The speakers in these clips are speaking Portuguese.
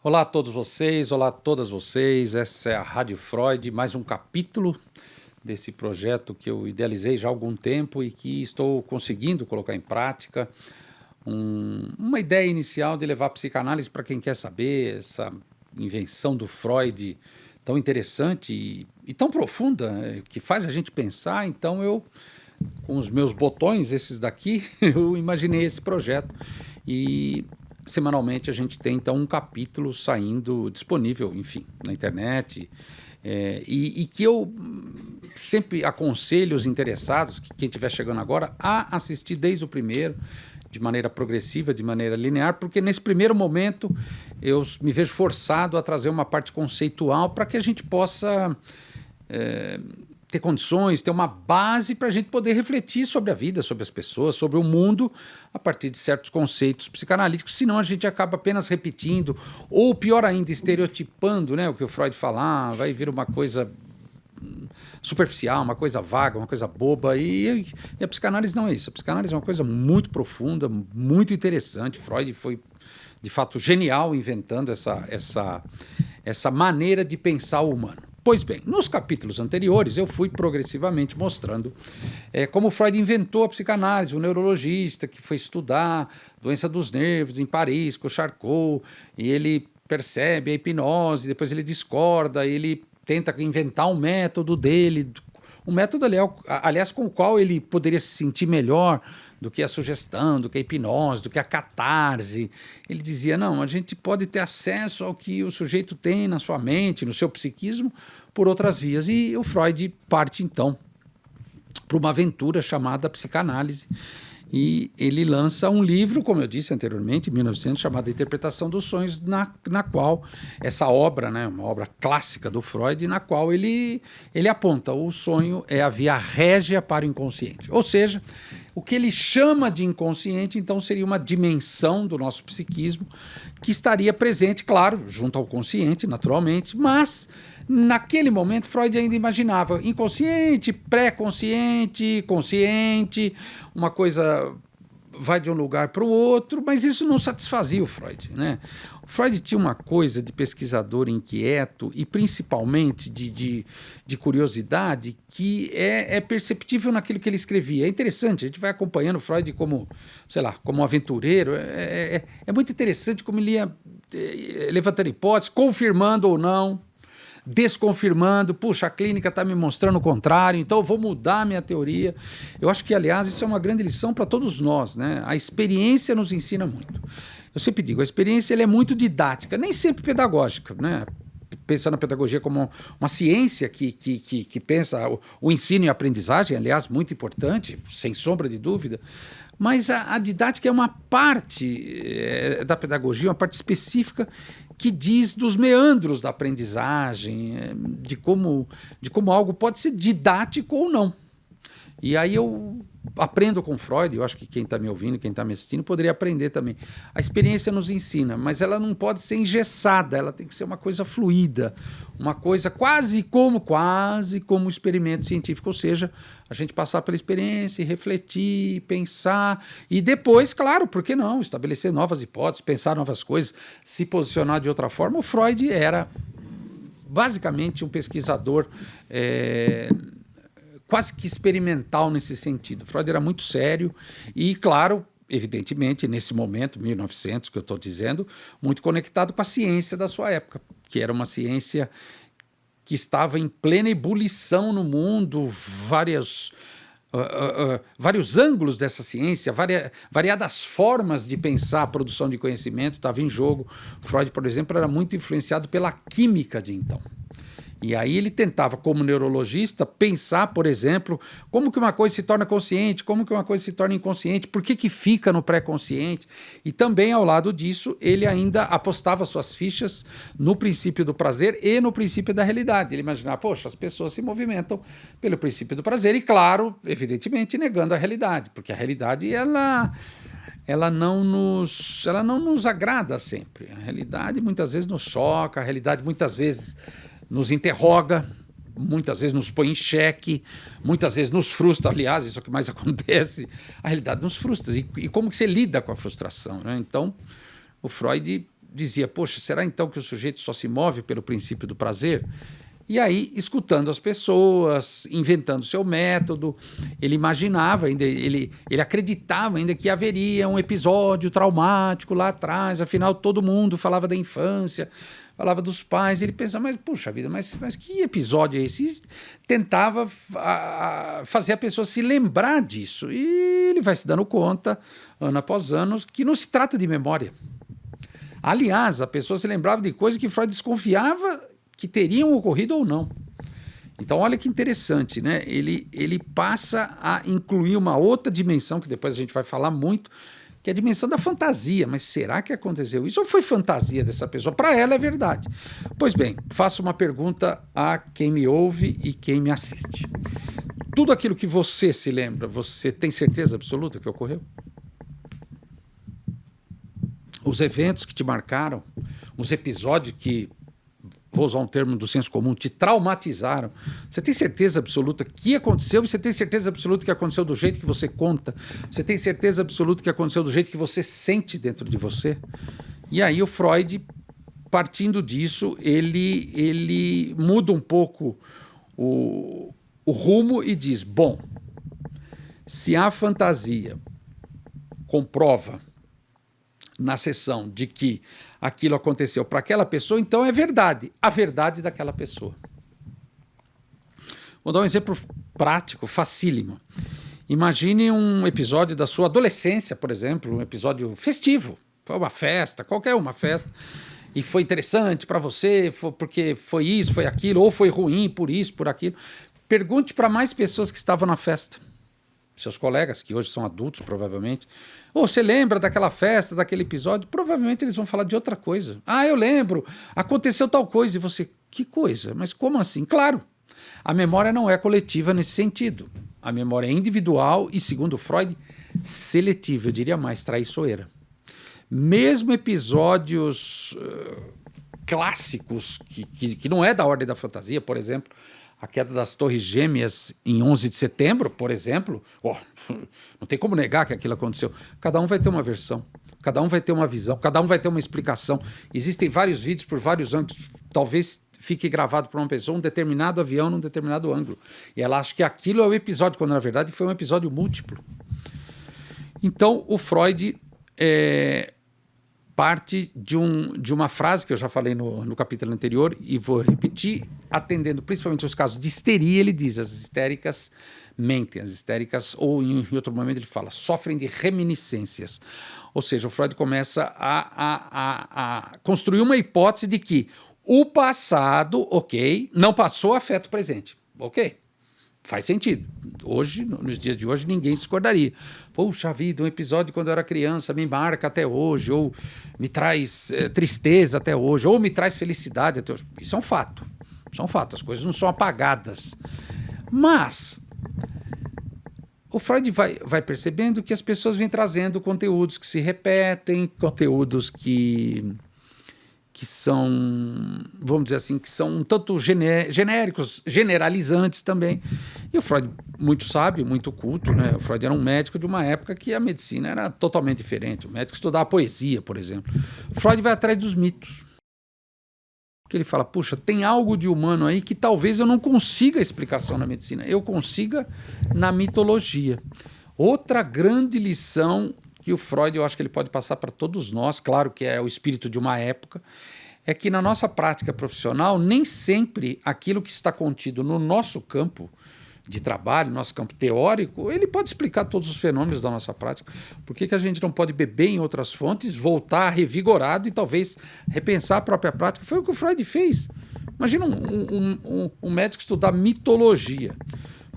Olá a todos vocês, olá a todas vocês. Essa é a Rádio Freud, mais um capítulo desse projeto que eu idealizei já há algum tempo e que estou conseguindo colocar em prática. Uma ideia inicial de levar a psicanálise para quem quer saber, essa invenção do Freud tão interessante e tão profunda, que faz a gente pensar. Então eu, com os meus botões, esses daqui, eu imaginei esse projeto e semanalmente a gente tem então um capítulo saindo disponível, enfim, na internet, e que eu sempre aconselho os interessados, quem estiver chegando agora, a assistir desde o primeiro, de maneira progressiva, de maneira linear, porque nesse primeiro momento eu me vejo forçado a trazer uma parte conceitual para que a gente possa ter condições, ter uma base para a gente poder refletir sobre a vida, sobre as pessoas, sobre o mundo, a partir de certos conceitos psicanalíticos, senão a gente acaba apenas repetindo, ou pior ainda, estereotipando, né, o que o Freud falava, vai vir uma coisa superficial, uma coisa vaga, uma coisa boba, e a psicanálise não é isso. A psicanálise é uma coisa muito profunda, muito interessante. Freud foi, de fato, genial inventando essa maneira de pensar o humano. Pois bem, nos capítulos anteriores eu fui progressivamente mostrando como Freud inventou a psicanálise, o neurologista que foi estudar doença dos nervos em Paris com Charcot, e ele percebe a hipnose, depois ele discorda, ele tenta inventar um método dele, um método, aliás, com o qual ele poderia se sentir melhor do que a sugestão, do que a hipnose, do que a catarse. Ele dizia, não, a gente pode ter acesso ao que o sujeito tem na sua mente, no seu psiquismo, por outras vias. E o Freud parte, então, para uma aventura chamada psicanálise. E ele lança um livro, como eu disse anteriormente, em 1900, chamado Interpretação dos Sonhos, na qual essa obra, né, uma obra clássica do Freud, na qual ele aponta o sonho é a via régia para o inconsciente. Ou seja, o que ele chama de inconsciente, então, seria uma dimensão do nosso psiquismo que estaria presente, claro, junto ao consciente, naturalmente, mas naquele momento, Freud ainda imaginava inconsciente, pré-consciente, consciente, uma coisa vai de um lugar para o outro, mas isso não satisfazia o Freud, né? O Freud tinha uma coisa de pesquisador inquieto e principalmente de curiosidade que é perceptível naquilo que ele escrevia. É interessante, a gente vai acompanhando o Freud como, sei lá, como um aventureiro. É muito interessante como ele ia levantando hipóteses, confirmando ou não, desconfirmando, puxa, a clínica está me mostrando o contrário, então eu vou mudar a minha teoria. Eu acho que, aliás, isso é uma grande lição para todos nós, né? A experiência nos ensina muito. Eu sempre digo, a experiência ela é muito didática, nem sempre pedagógica, né? Pensando na pedagogia como uma ciência que pensa o ensino e a aprendizagem, aliás, muito importante, sem sombra de dúvida, mas a didática é uma parte da pedagogia, uma parte específica que diz dos meandros da aprendizagem, de como algo pode ser didático ou não. E aí eu aprendo com Freud, eu acho que quem está me ouvindo, quem está me assistindo, poderia aprender também. A experiência nos ensina, mas ela não pode ser engessada, ela tem que ser uma coisa fluida, uma coisa quase como um experimento científico, ou seja, a gente passar pela experiência, refletir, pensar, e depois, claro, por que não, estabelecer novas hipóteses, pensar novas coisas, se posicionar de outra forma. O Freud era basicamente um pesquisador quase que experimental nesse sentido. Freud era muito sério e, claro, evidentemente, nesse momento, 1900, que eu estou dizendo, muito conectado com a ciência da sua época, que era uma ciência que estava em plena ebulição no mundo, vários ângulos dessa ciência, variadas formas de pensar a produção de conhecimento estava em jogo. Freud, por exemplo, era muito influenciado pela química de então. E aí ele tentava, como neurologista, pensar, por exemplo, como que uma coisa se torna consciente, como que uma coisa se torna inconsciente, por que fica no pré-consciente. E também, ao lado disso, ele ainda apostava suas fichas no princípio do prazer e no princípio da realidade. Ele imaginava, poxa, as pessoas se movimentam pelo princípio do prazer e, claro, evidentemente, negando a realidade, porque a realidade, ela não nos agrada sempre. A realidade muitas vezes nos choca, a realidade muitas vezes nos interroga, muitas vezes nos põe em xeque, muitas vezes nos frustra. Aliás, isso é o que mais acontece. A realidade nos frustra. E como que você lida com a frustração, né? Então, o Freud dizia, poxa, será então que o sujeito só se move pelo princípio do prazer? E aí, escutando as pessoas, inventando seu método, ele imaginava, ainda, ele acreditava ainda que haveria um episódio traumático lá atrás, afinal todo mundo falava da infância, falava dos pais, ele pensava, mas puxa vida, mas que episódio é esse? E tentava fazer a pessoa se lembrar disso, e ele vai se dando conta, ano após ano, que não se trata de memória. Aliás, a pessoa se lembrava de coisas que Freud desconfiava que teriam ocorrido ou não. Então, olha que interessante, né? Ele passa a incluir uma outra dimensão, que depois a gente vai falar muito, que é a dimensão da fantasia. Mas será que aconteceu isso ou foi fantasia dessa pessoa? Para ela é verdade. Pois bem, faço uma pergunta a quem me ouve e quem me assiste. Tudo aquilo que você se lembra, você tem certeza absoluta que ocorreu? Os eventos que te marcaram, os episódios que, vou usar um termo do senso comum, te traumatizaram, você tem certeza absoluta que aconteceu? Você tem certeza absoluta que aconteceu do jeito que você conta? Você tem certeza absoluta que aconteceu do jeito que você sente dentro de você? E aí o Freud, partindo disso, ele muda um pouco o rumo e diz, bom, se a fantasia comprova na sessão de que aquilo aconteceu para aquela pessoa, então é verdade, a verdade daquela pessoa. Vou dar um exemplo prático, facílimo. Imagine um episódio da sua adolescência, por exemplo, um episódio festivo, foi uma festa, qualquer uma festa, e foi interessante para você, porque foi isso, foi aquilo, ou foi ruim por isso, por aquilo. Pergunte para mais pessoas que estavam na festa. Seus colegas, que hoje são adultos, provavelmente. Ou você lembra daquela festa, daquele episódio? Provavelmente eles vão falar de outra coisa. Ah, eu lembro, aconteceu tal coisa. E você, que coisa? Mas como assim? Claro, a memória não é coletiva nesse sentido. A memória é individual e, segundo Freud, seletiva, eu diria mais, traiçoeira. Mesmo episódios clássicos, que não é da ordem da fantasia, por exemplo, a queda das Torres Gêmeas em 11 de setembro, por exemplo, não tem como negar que aquilo aconteceu. Cada um vai ter uma versão, cada um vai ter uma visão, cada um vai ter uma explicação. Existem vários vídeos por vários ângulos, talvez fique gravado por uma pessoa um determinado avião num determinado ângulo. E ela acha que aquilo é o episódio, quando na verdade foi um episódio múltiplo. Então o Freud parte de uma frase que eu já falei no capítulo anterior e vou repetir, atendendo principalmente aos casos de histeria. Ele diz, as histéricas mentem, as histéricas, ou em outro momento ele fala, sofrem de reminiscências. Ou seja, o Freud começa a construir uma hipótese de que o passado, ok, não passou, afeta o presente, ok. Faz sentido. Hoje, nos dias de hoje, ninguém discordaria. Poxa vida, um episódio quando eu era criança me marca até hoje, ou me traz tristeza até hoje, ou me traz felicidade até hoje. Isso é um fato. Isso é um fato. As coisas não são apagadas. Mas o Freud vai percebendo que as pessoas vêm trazendo conteúdos que se repetem, conteúdos que são, vamos dizer assim, que são um tanto genéricos, generalizantes também. E o Freud, muito sábio, muito culto, né? O Freud era um médico de uma época que a medicina era totalmente diferente. O médico estudava poesia, por exemplo. O Freud vai atrás dos mitos. Porque ele fala, puxa, tem algo de humano aí que talvez eu não consiga explicação na medicina. Eu consiga na mitologia. Outra grande lição que o Freud, eu acho que ele pode passar para todos nós, claro que é o espírito de uma época, é que na nossa prática profissional, nem sempre aquilo que está contido no nosso campo de trabalho, nosso campo teórico, ele pode explicar todos os fenômenos da nossa prática. Por que a gente não pode beber em outras fontes, voltar revigorado e talvez repensar a própria prática? Foi o que o Freud fez. Imagina um médico estudar mitologia,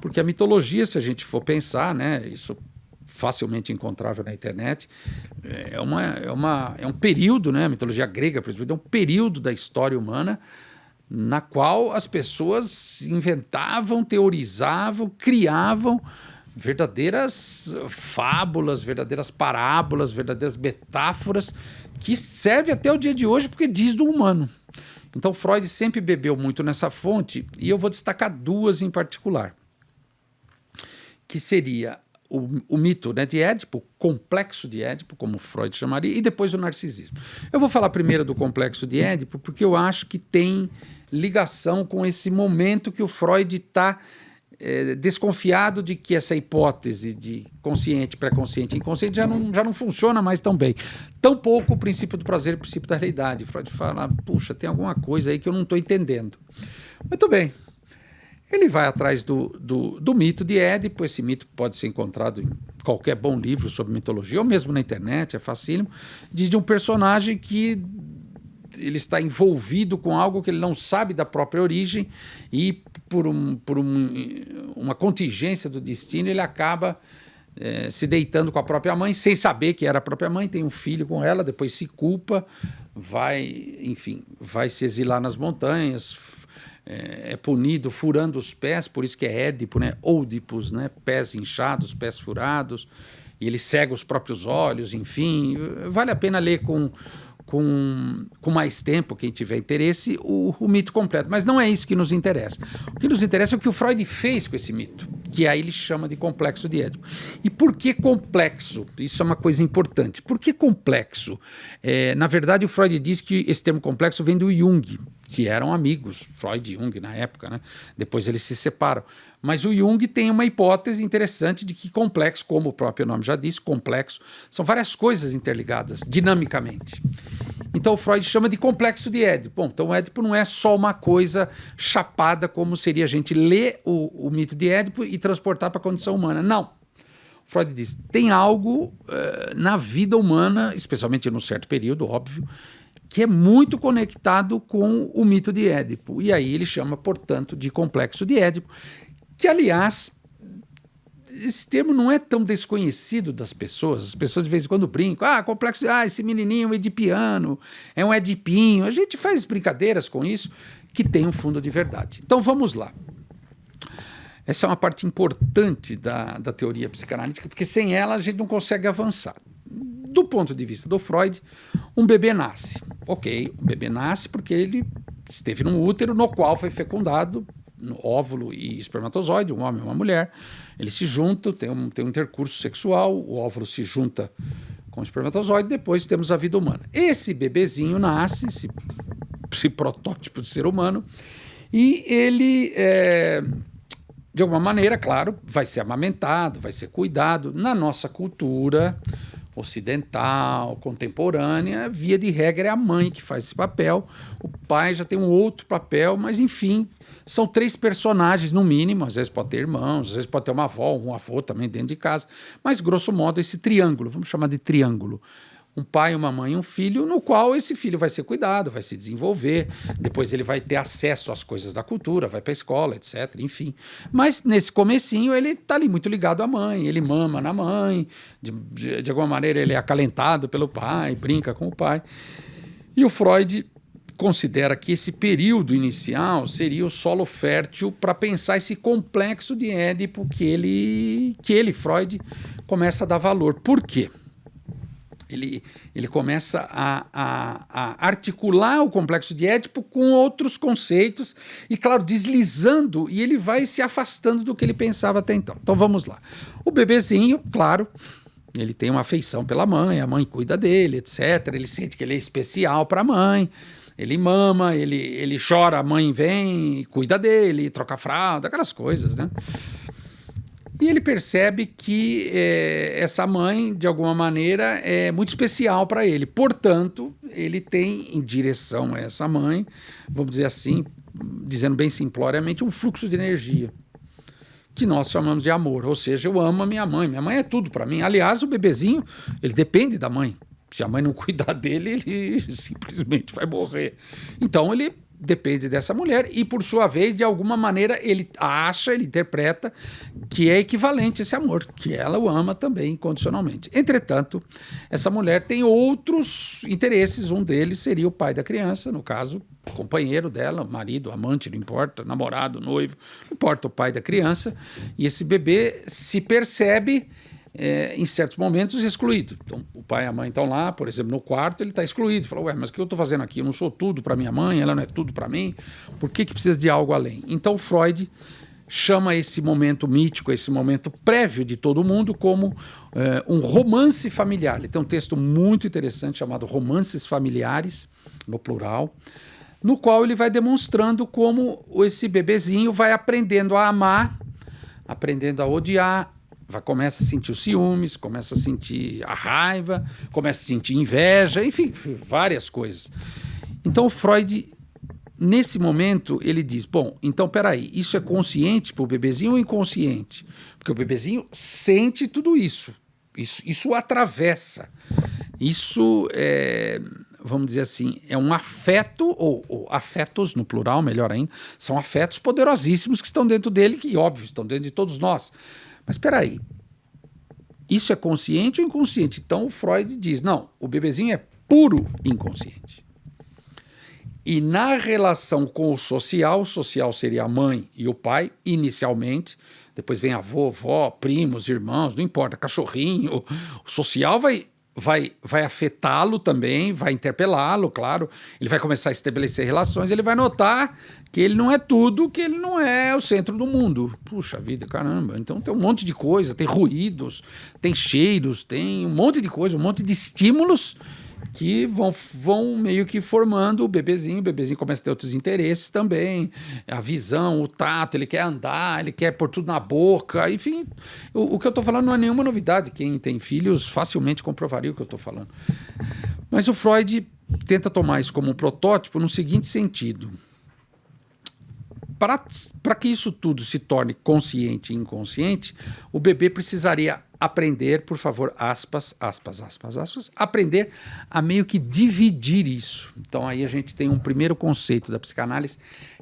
porque a mitologia, se a gente for pensar, né, isso facilmente encontrável na internet, é um período, né, a mitologia grega, por exemplo, é um período da história humana na qual as pessoas inventavam, teorizavam, criavam verdadeiras fábulas, verdadeiras parábolas, verdadeiras metáforas que servem até o dia de hoje porque diz do humano. Então Freud sempre bebeu muito nessa fonte e eu vou destacar duas em particular, que seria o mito, né, de Édipo, o complexo de Édipo, como Freud chamaria, e depois o narcisismo. Eu vou falar primeiro do complexo de Édipo, porque eu acho que tem ligação com esse momento que o Freud está desconfiado de que essa hipótese de consciente, pré-consciente e inconsciente já não funciona mais tão bem. Tampouco o princípio do prazer e o princípio da realidade. Freud fala, puxa, tem alguma coisa aí que eu não estou entendendo. Muito bem. Ele vai atrás do mito de Édipo. Esse mito pode ser encontrado em qualquer bom livro sobre mitologia, ou mesmo na internet, é facílimo. Diz de um personagem que ele está envolvido com algo que ele não sabe da própria origem e por uma contingência do destino ele acaba se deitando com a própria mãe, sem saber que era a própria mãe, tem um filho com ela, depois se culpa, vai se exilar nas montanhas, é punido furando os pés, por isso que é Édipo, né? Oudipus, né? Pés inchados, pés furados, e ele cega os próprios olhos, enfim, vale a pena ler com mais tempo, quem tiver interesse, o mito completo. Mas não é isso que nos interessa. O que nos interessa é o que o Freud fez com esse mito, que aí ele chama de complexo de Édipo. E por que complexo? Isso é uma coisa importante. Por que complexo? Na verdade, o Freud diz que esse termo complexo vem do Jung, que eram amigos, Freud e Jung na época, né? Depois eles se separam. Mas o Jung tem uma hipótese interessante de que complexo, como o próprio nome já diz, complexo, são várias coisas interligadas dinamicamente. Então o Freud chama de complexo de Édipo. Bom, então o Édipo não é só uma coisa chapada como seria a gente ler o mito de Édipo e transportar para a condição humana. Não. Freud diz, tem algo na vida humana, especialmente num certo período, óbvio, que é muito conectado com o mito de Édipo. E aí ele chama, portanto, de complexo de Édipo, que, aliás, esse termo não é tão desconhecido das pessoas. As pessoas de vez em quando brincam. Complexo, esse menininho é um edipiano, é um edipinho. A gente faz brincadeiras com isso que tem um fundo de verdade. Então vamos lá. Essa é uma parte importante da teoria psicanalítica, porque sem ela a gente não consegue avançar. Do ponto de vista do Freud, um bebê nasce. Ok, o bebê nasce porque ele esteve num útero no qual foi fecundado óvulo e espermatozoide, um homem e uma mulher. Eles se juntam, tem um intercurso sexual, o óvulo se junta com o espermatozoide, depois temos a vida humana. Esse bebezinho nasce, esse protótipo de ser humano, e ele, de alguma maneira, claro, vai ser amamentado, vai ser cuidado. Na nossa cultura ocidental, contemporânea, via de regra é a mãe que faz esse papel, o pai já tem um outro papel, mas enfim, são 3 personagens no mínimo, às vezes pode ter irmãos, às vezes pode ter uma avó, um avô também dentro de casa, mas grosso modo esse triângulo, vamos chamar de triângulo, um pai, uma mãe e um filho, no qual esse filho vai ser cuidado, vai se desenvolver, depois ele vai ter acesso às coisas da cultura, vai para a escola, etc, enfim. Mas nesse comecinho ele está ali muito ligado à mãe, ele mama na mãe, de alguma maneira ele é acalentado pelo pai, brinca com o pai. E o Freud considera que esse período inicial seria o solo fértil para pensar esse complexo de Édipo que ele, Freud, começa a dar valor. Por quê? Ele começa a articular o complexo de Édipo com outros conceitos e, claro, deslizando, e ele vai se afastando do que ele pensava até então. Então vamos lá. O bebezinho, claro, ele tem uma afeição pela mãe, a mãe cuida dele, etc. Ele sente que ele é especial para a mãe, ele mama, ele chora, a mãe vem, cuida dele, troca a fralda, aquelas coisas, né? E ele percebe que essa mãe, de alguma maneira, é muito especial para ele. Portanto, ele tem em direção a essa mãe, vamos dizer assim, dizendo bem simploriamente, um fluxo de energia, que nós chamamos de amor. Ou seja, eu amo a minha mãe é tudo para mim. Aliás, o bebezinho, ele depende da mãe. Se a mãe não cuidar dele, ele simplesmente vai morrer. Então, ele depende dessa mulher e, por sua vez, de alguma maneira, ele interpreta que é equivalente a esse amor, que ela o ama também incondicionalmente. Entretanto, essa mulher tem outros interesses, um deles seria o pai da criança, no caso, companheiro dela, marido, amante, não importa, namorado, noivo, não importa o pai da criança, e esse bebê se percebe em certos momentos excluído. Então, o pai e a mãe estão lá, por exemplo, no quarto, ele está excluído. Fala, mas o que eu estou fazendo aqui? Eu não sou tudo para minha mãe, ela não é tudo para mim. Por que precisa de algo além? Então, Freud chama esse momento mítico, esse momento prévio de todo mundo, como um romance familiar. Ele tem um texto muito interessante chamado Romances Familiares, no plural, no qual ele vai demonstrando como esse bebezinho vai aprendendo a amar, aprendendo a odiar, começa a sentir os ciúmes, começa a sentir a raiva, começa a sentir inveja, enfim, várias coisas. Então, Freud, nesse momento, ele diz, bom, então, peraí, isso é consciente para o bebezinho ou inconsciente? Porque o bebezinho sente tudo isso. Isso atravessa. Isso é, vamos dizer assim, é um afeto, ou afetos no plural, melhor ainda, são afetos poderosíssimos que estão dentro dele, que, óbvio, estão dentro de todos nós. Mas espera aí, isso é consciente ou inconsciente? Então o Freud diz, não, o bebezinho é puro inconsciente. E na relação com o social seria a mãe e o pai, inicialmente, depois vem avô, vó, primos, irmãos, não importa, cachorrinho, o social vai afetá-lo também, vai interpelá-lo, claro, ele vai começar a estabelecer relações, ele vai notar que ele não é tudo, que ele não é o centro do mundo. Puxa vida, caramba, então tem um monte de coisa, tem ruídos, tem cheiros, tem um monte de coisa, um monte de estímulos que vão meio que formando o bebezinho começa a ter outros interesses também, a visão, o tato, ele quer andar, ele quer pôr tudo na boca, enfim, o que eu estou falando não é nenhuma novidade, quem tem filhos facilmente comprovaria o que eu estou falando. Mas o Freud tenta tomar isso como um protótipo no seguinte sentido: para que isso tudo se torne consciente e inconsciente, o bebê precisaria aprender, por favor, aspas, aprender a meio que dividir isso. Então aí a gente tem um primeiro conceito da psicanálise,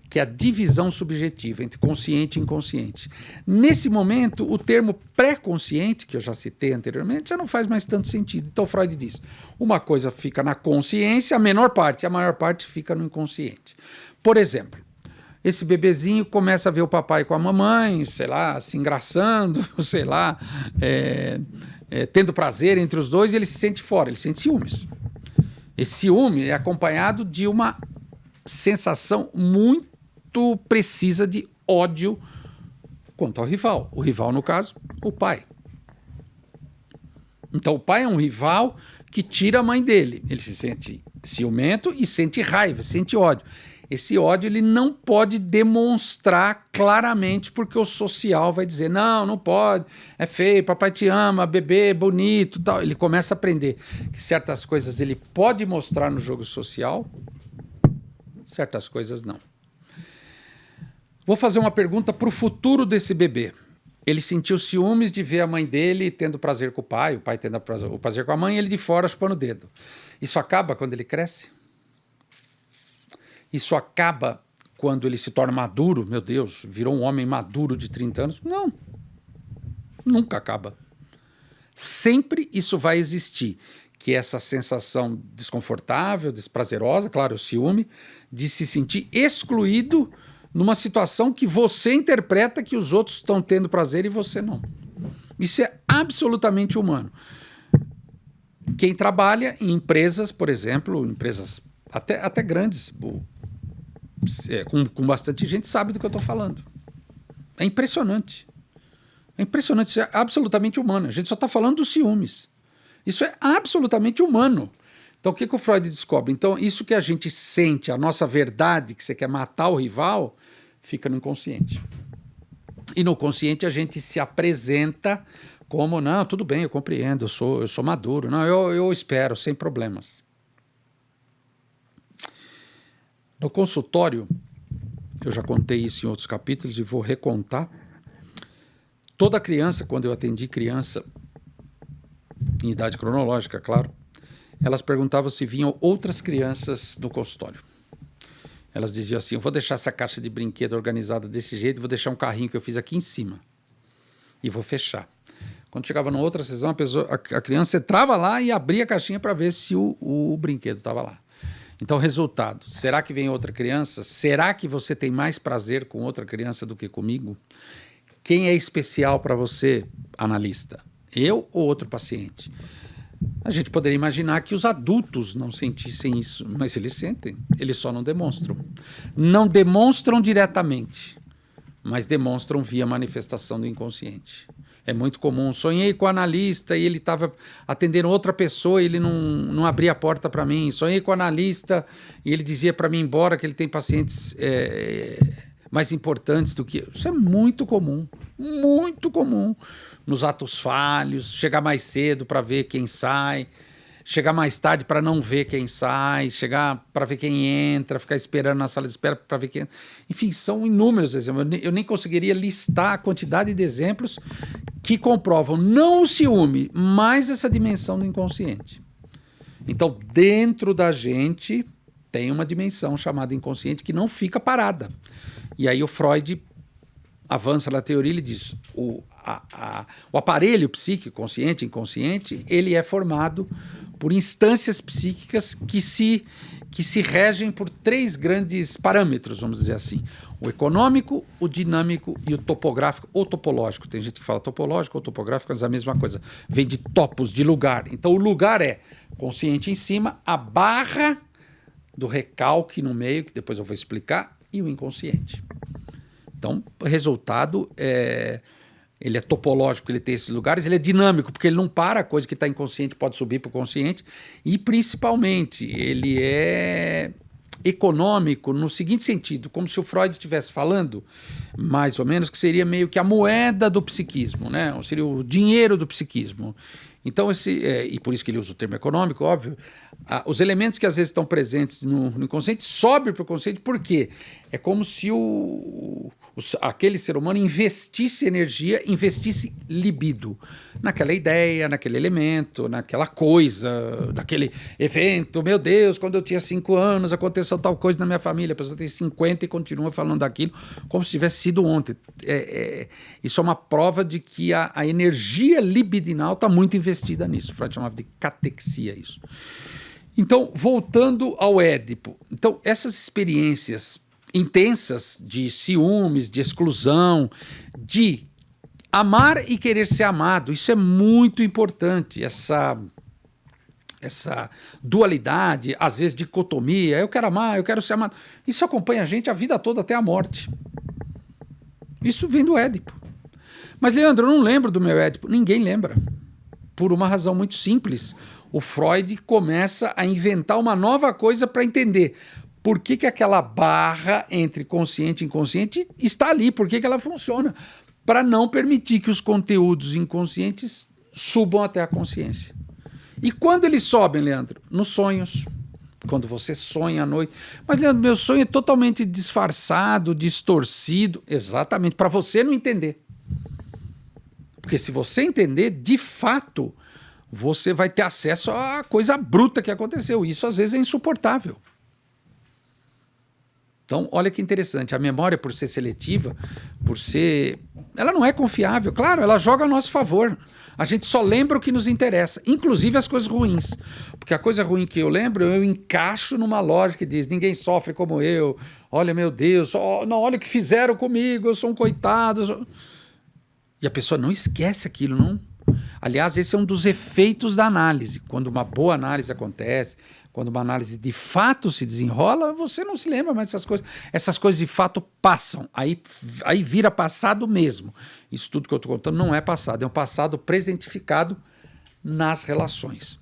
que é a divisão subjetiva entre consciente e inconsciente. Nesse momento, o termo pré-consciente, que eu já citei anteriormente, já não faz mais tanto sentido. Então Freud diz, uma coisa fica na consciência, a maior parte fica no inconsciente. Por exemplo, esse bebezinho começa a ver o papai com a mamãe, sei lá, se engraçando, sei lá, tendo prazer entre os dois, e ele se sente fora, ele sente ciúmes. Esse ciúme é acompanhado de uma sensação muito precisa de ódio quanto ao rival. O rival, no caso, o pai. Então, o pai é um rival que tira a mãe dele. Ele se sente ciumento e sente raiva, sente ódio. Esse ódio ele não pode demonstrar claramente, porque o social vai dizer, não pode, é feio, papai te ama, bebê, bonito, tal. Ele começa a aprender que certas coisas ele pode mostrar no jogo social, certas coisas não. Vou fazer uma pergunta para o futuro desse bebê. Ele sentiu ciúmes de ver a mãe dele tendo prazer com o pai tendo o prazer com a mãe, e ele de fora chupando o dedo. Isso acaba quando ele cresce? Isso acaba quando ele se torna maduro? Meu Deus, virou um homem maduro de 30 anos? Não, nunca acaba. Sempre isso vai existir, que é essa sensação desconfortável, desprazerosa, claro, o ciúme, de se sentir excluído numa situação que você interpreta que os outros estão tendo prazer e você não. Isso é absolutamente humano. Quem trabalha em empresas, por exemplo, empresas até grandes, com bastante gente, sabe do que eu estou falando. É impressionante. É impressionante, isso é absolutamente humano. A gente só está falando dos ciúmes. Isso é absolutamente humano. Então, o que o Freud descobre? Então, isso que a gente sente, a nossa verdade, que você quer matar o rival, fica no inconsciente. E no consciente a gente se apresenta como, não, tudo bem, eu compreendo, eu sou maduro, não, eu espero, sem problemas. No consultório, eu já contei isso em outros capítulos e vou recontar. Toda criança, quando eu atendi criança, em idade cronológica, claro, elas perguntavam se vinham outras crianças no consultório. Elas diziam assim, eu vou deixar essa caixa de brinquedo organizada desse jeito, vou deixar um carrinho que eu fiz aqui em cima e vou fechar. Quando chegava numa outra sessão, a criança entrava lá e abria a caixinha para ver se o brinquedo estava lá. Então, resultado, será que vem outra criança? Será que você tem mais prazer com outra criança do que comigo? Quem é especial para você, analista? Eu ou outro paciente? A gente poderia imaginar que os adultos não sentissem isso, mas eles sentem, eles só não demonstram. Não demonstram diretamente, mas demonstram via manifestação do inconsciente. É muito comum. Sonhei com o analista e ele estava atendendo outra pessoa e ele não abria a porta para mim. Sonhei com o analista e ele dizia para mim ir embora que ele tem pacientes mais importantes do que eu. Isso é muito comum nos atos falhos. Chegar mais cedo para ver quem sai, chegar mais tarde para não ver quem sai, chegar para ver quem entra, ficar esperando na sala de espera para ver quem... Enfim, são inúmeros exemplos. Eu nem conseguiria listar a quantidade de exemplos que comprovam não o ciúme, mas essa dimensão do inconsciente. Então, dentro da gente tem uma dimensão chamada inconsciente que não fica parada. E aí o Freud avança na teoria, ele diz, o aparelho psíquico, consciente e inconsciente, ele é formado por instâncias psíquicas que se regem por 3 grandes parâmetros, vamos dizer assim. O econômico, o dinâmico e o topográfico ou topológico. Tem gente que fala topológico ou topográfico, mas é a mesma coisa. Vem de topos, de lugar. Então o lugar é consciente em cima, a barra do recalque no meio, que depois eu vou explicar, e o inconsciente. Então, o resultado ele é topológico, ele tem esses lugares, ele é dinâmico, porque ele não para, a coisa que está inconsciente pode subir para o consciente, e principalmente ele é econômico no seguinte sentido, como se o Freud estivesse falando, mais ou menos, que seria meio que a moeda do psiquismo, né? Seria o dinheiro do psiquismo. Então, e por isso que ele usa o termo econômico, óbvio, os elementos que às vezes estão presentes no inconsciente sobem para o consciente, por quê? É como se aquele ser humano investisse energia, investisse libido naquela ideia, naquele elemento, naquela coisa, naquele evento. Meu Deus, quando eu tinha 5 anos aconteceu tal coisa na minha família, a pessoa tem 50 e continua falando daquilo como se tivesse sido ontem. Isso é uma prova de que a energia libidinal está muito investida nisso. Freud chamava de catexia isso. Então, voltando ao Édipo. Então, essas experiências intensas de ciúmes, de exclusão, de amar e querer ser amado, isso é muito importante, essa dualidade, às vezes dicotomia, eu quero amar, eu quero ser amado, isso acompanha a gente a vida toda até a morte. Isso vem do Édipo. Mas, Leandro, eu não lembro do meu Édipo. Ninguém lembra. Por uma razão muito simples. O Freud começa a inventar uma nova coisa para entender por que aquela barra entre consciente e inconsciente está ali, por que ela funciona, para não permitir que os conteúdos inconscientes subam até a consciência. E quando eles sobem, Leandro? Nos sonhos. Quando você sonha à noite. Mas, Leandro, meu sonho é totalmente disfarçado, distorcido. Exatamente, para você não entender. Porque se você entender, de fato, você vai ter acesso à coisa bruta que aconteceu. Isso, às vezes, é insuportável. Então, olha que interessante. A memória, por ser seletiva, ela não é confiável. Claro, ela joga a nosso favor. A gente só lembra o que nos interessa, inclusive as coisas ruins. Porque a coisa ruim que eu lembro, eu encaixo numa lógica que diz, ninguém sofre como eu. Olha, meu Deus, não, olha o que fizeram comigo, eu sou um coitado. E a pessoa não esquece aquilo, não. Aliás, esse é um dos efeitos da análise. Quando uma boa análise acontece, quando uma análise de fato se desenrola, você não se lembra mais dessas coisas. Essas coisas de fato passam. Aí vira passado mesmo. Isso tudo que eu estou contando não é passado. É um passado presentificado nas relações.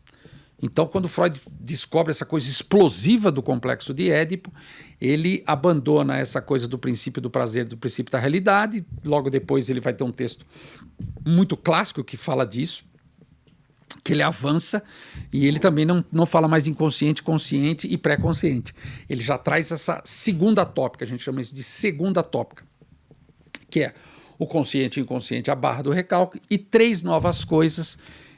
Então, quando Freud descobre essa coisa explosiva do complexo de Édipo, ele abandona essa coisa do princípio do prazer, do princípio da realidade. Logo depois ele vai ter um texto muito clássico que fala disso, que ele avança e ele também não fala mais de inconsciente, consciente e pré-consciente. Ele já traz essa segunda tópica, a gente chama isso de segunda tópica, que é o consciente e o inconsciente, a barra do recalque, e 3 novas coisas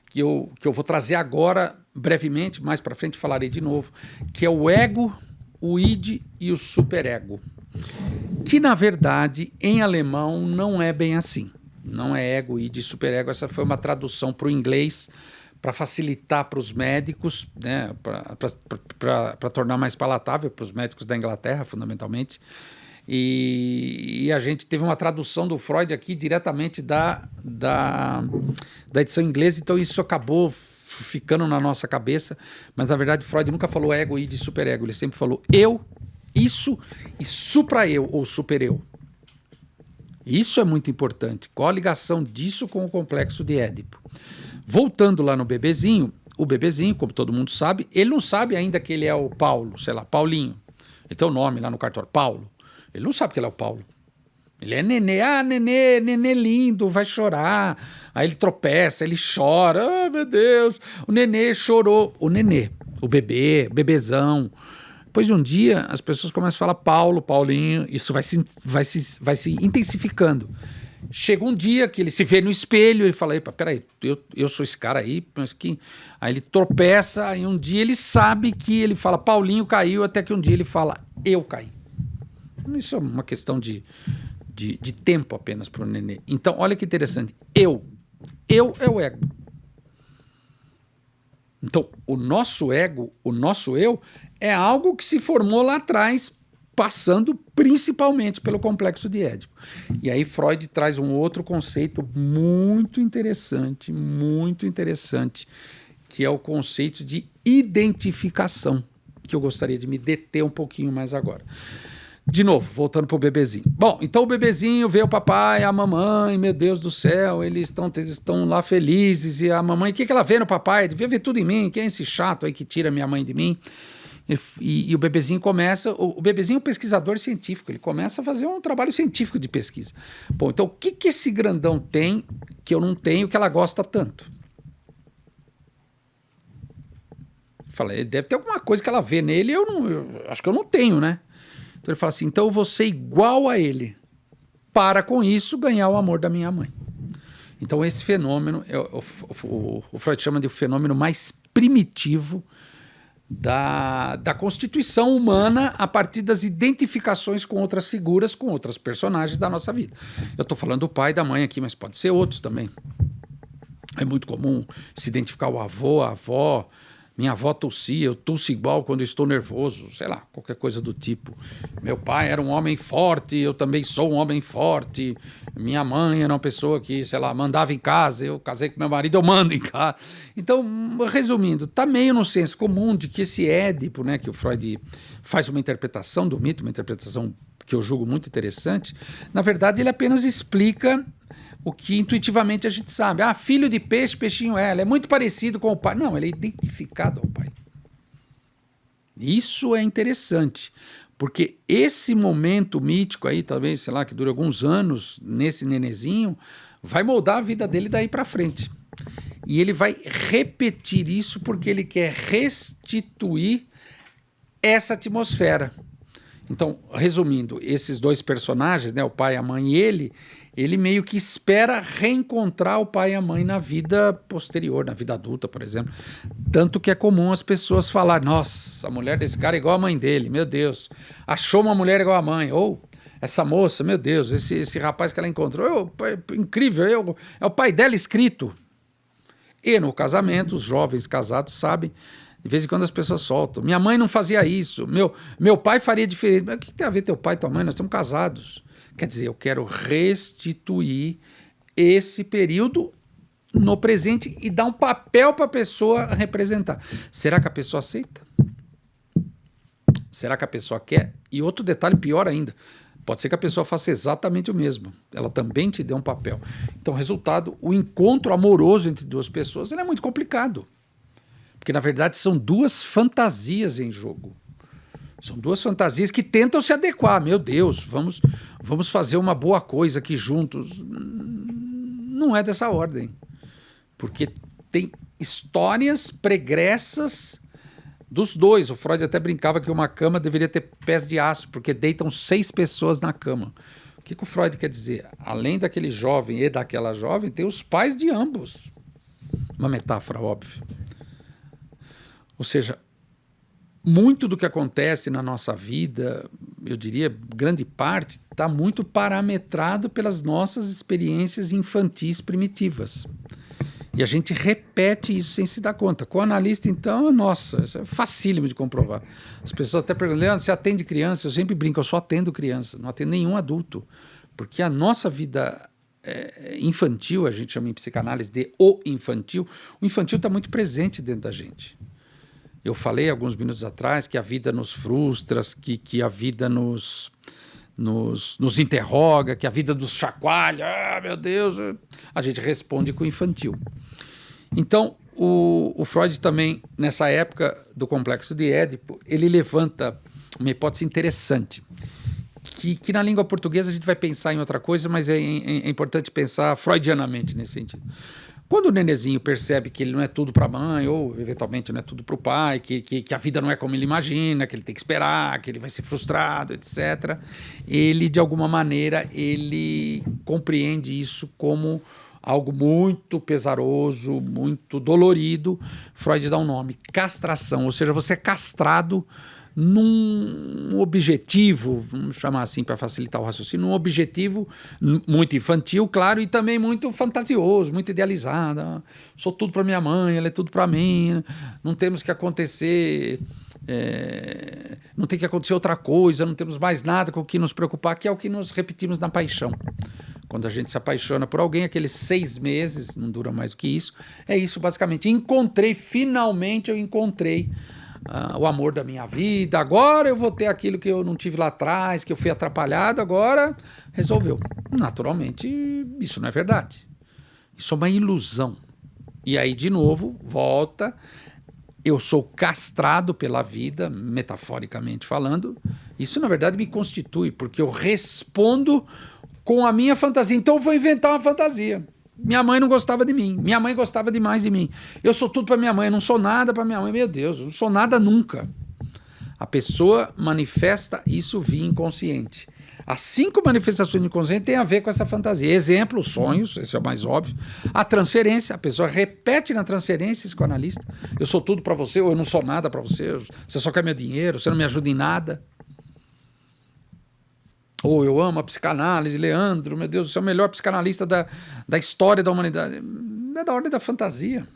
que eu vou trazer agora, brevemente, mais para frente falarei de novo, que é o ego, o id e o superego. Que, na verdade, em alemão não é bem assim. Não é ego, id e superego. Essa foi uma tradução para o inglês, para facilitar para os médicos, né, para tornar mais palatável para os médicos da Inglaterra, fundamentalmente. E a gente teve uma tradução do Freud aqui diretamente da edição inglesa, então isso acabou ficando na nossa cabeça, mas na verdade Freud nunca falou ego, id e superego, ele sempre falou eu, isso e supra-eu ou super-eu. Isso é muito importante. Qual a ligação disso com o complexo de Édipo? Voltando lá no bebezinho, o bebezinho, como todo mundo sabe, ele não sabe ainda que ele é o Paulo, sei lá, Paulinho. Ele tem o nome lá no cartório, Paulo. Ele não sabe que ele é o Paulo. Ele é nenê, nenê lindo, vai chorar. Aí ele tropeça, ele chora, meu Deus, o nenê chorou. O nenê, o bebê, bebezão. Depois de um dia, as pessoas começam a falar Paulo, Paulinho, isso vai se intensificando. Chega um dia que ele se vê no espelho e fala, epa, peraí, eu sou esse cara aí, mas que... Aí ele tropeça, aí um dia ele sabe que ele fala Paulinho caiu, até que um dia ele fala eu caí. Isso é uma questão de tempo apenas para o nenê. Então, olha que interessante. Eu é o ego. Então, o nosso ego, o nosso eu, é algo que se formou lá atrás, passando principalmente pelo complexo de Édipo. E aí Freud traz um outro conceito muito interessante, que é o conceito de identificação, que eu gostaria de me deter um pouquinho mais agora. De novo, voltando para o bebezinho. Bom, então o bebezinho vê o papai, a mamãe, meu Deus do céu, eles estão lá felizes, e a mamãe, o que ela vê no papai? Devia ver tudo em mim, quem é esse chato aí que tira minha mãe de mim? E o bebezinho começa, o bebezinho é um pesquisador científico, ele começa a fazer um trabalho científico de pesquisa. Bom, então o que esse grandão tem que eu não tenho, que ela gosta tanto? Falei, ele deve ter alguma coisa que ela vê nele, eu acho que eu não tenho, né? Então ele fala assim, então eu vou ser igual a ele, para com isso ganhar o amor da minha mãe. Então esse fenômeno, o Freud chama de o fenômeno mais primitivo da constituição humana a partir das identificações com outras figuras, com outros personagens da nossa vida. Eu estou falando do pai e da mãe aqui, mas pode ser outros também. É muito comum se identificar o avô, a avó. Minha avó tossia, eu tosso igual quando eu estou nervoso, sei lá, qualquer coisa do tipo. Meu pai era um homem forte, eu também sou um homem forte. Minha mãe era uma pessoa que, sei lá, mandava em casa, eu casei com meu marido, eu mando em casa. Então, resumindo, está meio no senso comum de que esse Édipo, né, que o Freud faz uma interpretação do mito, uma interpretação que eu julgo muito interessante, na verdade ele apenas explica o que intuitivamente a gente sabe. Ah, filho de peixe, peixinho é. Ele é muito parecido com o pai. Não, ele é identificado ao pai. Isso é interessante, porque esse momento mítico aí, talvez, sei lá, que dura alguns anos nesse nenezinho, vai moldar a vida dele daí para frente. E ele vai repetir isso porque ele quer restituir essa atmosfera. Então, resumindo, esses dois personagens, né, o pai, a mãe e ele meio que espera reencontrar o pai e a mãe na vida posterior, na vida adulta, por exemplo. Tanto que é comum as pessoas falar, nossa, a mulher desse cara é igual a mãe dele, meu Deus. Achou uma mulher igual a mãe. Ou essa moça, meu Deus, esse rapaz que ela encontrou, incrível, é o pai dela escrito. E no casamento, os jovens casados sabem, de vez em quando as pessoas soltam. Minha mãe não fazia isso, meu pai faria diferente. Mas o que tem a ver teu pai e tua mãe? Nós estamos casados. Quer dizer, eu quero restituir esse período no presente e dar um papel para a pessoa representar. Será que a pessoa aceita? Será que a pessoa quer? E outro detalhe pior ainda, pode ser que a pessoa faça exatamente o mesmo. Ela também te dê um papel. Então, resultado, o encontro amoroso entre duas pessoas ele é muito complicado. Porque, na verdade, são duas fantasias em jogo. São duas fantasias que tentam se adequar. Meu Deus, vamos fazer uma boa coisa aqui juntos. Não é dessa ordem. Porque tem histórias pregressas dos dois. O Freud até brincava que uma cama deveria ter pés de aço, porque deitam 6 pessoas na cama. O que o Freud quer dizer? Além daquele jovem e daquela jovem, tem os pais de ambos. Uma metáfora óbvia. Ou seja, muito do que acontece na nossa vida, eu diria, grande parte, está muito parametrado pelas nossas experiências infantis primitivas. E a gente repete isso sem se dar conta. Com o analista, então, nossa, isso é facílimo de comprovar. As pessoas até perguntam, Leandro, você atende criança? Eu sempre brinco, eu só atendo criança, não atendo nenhum adulto. Porque a nossa vida infantil, a gente chama em psicanálise de o infantil está muito presente dentro da gente. Eu falei alguns minutos atrás que a vida nos frustra, que a vida nos nos interroga, que a vida nos chacoalha, meu Deus, a gente responde com o infantil. Então, o Freud também, nessa época do complexo de Édipo, ele levanta uma hipótese interessante, que na língua portuguesa a gente vai pensar em outra coisa, mas é importante pensar freudianamente nesse sentido. Quando o nenezinho percebe que ele não é tudo para a mãe, ou eventualmente não é tudo para o pai, que a vida não é como ele imagina, que ele tem que esperar, que ele vai ser frustrado, etc., ele, de alguma maneira, ele compreende isso como algo muito pesaroso, muito dolorido. Freud dá um nome, castração, ou seja, você é castrado num objetivo, vamos chamar assim para facilitar o raciocínio, num objetivo muito infantil, claro, e também muito fantasioso, muito idealizado. Sou tudo para minha mãe, ela é tudo para mim, não temos que acontecer, não tem que acontecer outra coisa, não temos mais nada com o que nos preocupar, que é o que nos repetimos na paixão. Quando a gente se apaixona por alguém, aqueles 6 meses, não dura mais do que isso, é isso basicamente. Finalmente eu encontrei o amor da minha vida, agora eu vou ter aquilo que eu não tive lá atrás, que eu fui atrapalhado, agora resolveu. Naturalmente, isso não é verdade. Isso é uma ilusão. E aí, de novo, volta, eu sou castrado pela vida, metaforicamente falando, isso na verdade me constitui, porque eu respondo com a minha fantasia. Então eu vou inventar uma fantasia. Minha mãe não gostava de mim. Minha mãe gostava demais de mim. Eu sou tudo para minha mãe. Eu não sou nada para minha mãe. Meu Deus, eu não sou nada nunca. A pessoa manifesta isso via inconsciente. As 5 manifestações do inconsciente têm a ver com essa fantasia. Exemplo, os sonhos, esse é o mais óbvio. A transferência, a pessoa repete na transferência, esse psicoanalista. Eu sou tudo para você, ou eu não sou nada para você. Você só quer meu dinheiro, você não me ajuda em nada. Ou eu amo a psicanálise, Leandro, meu Deus, você é o melhor psicanalista da história da humanidade. É da ordem da fantasia.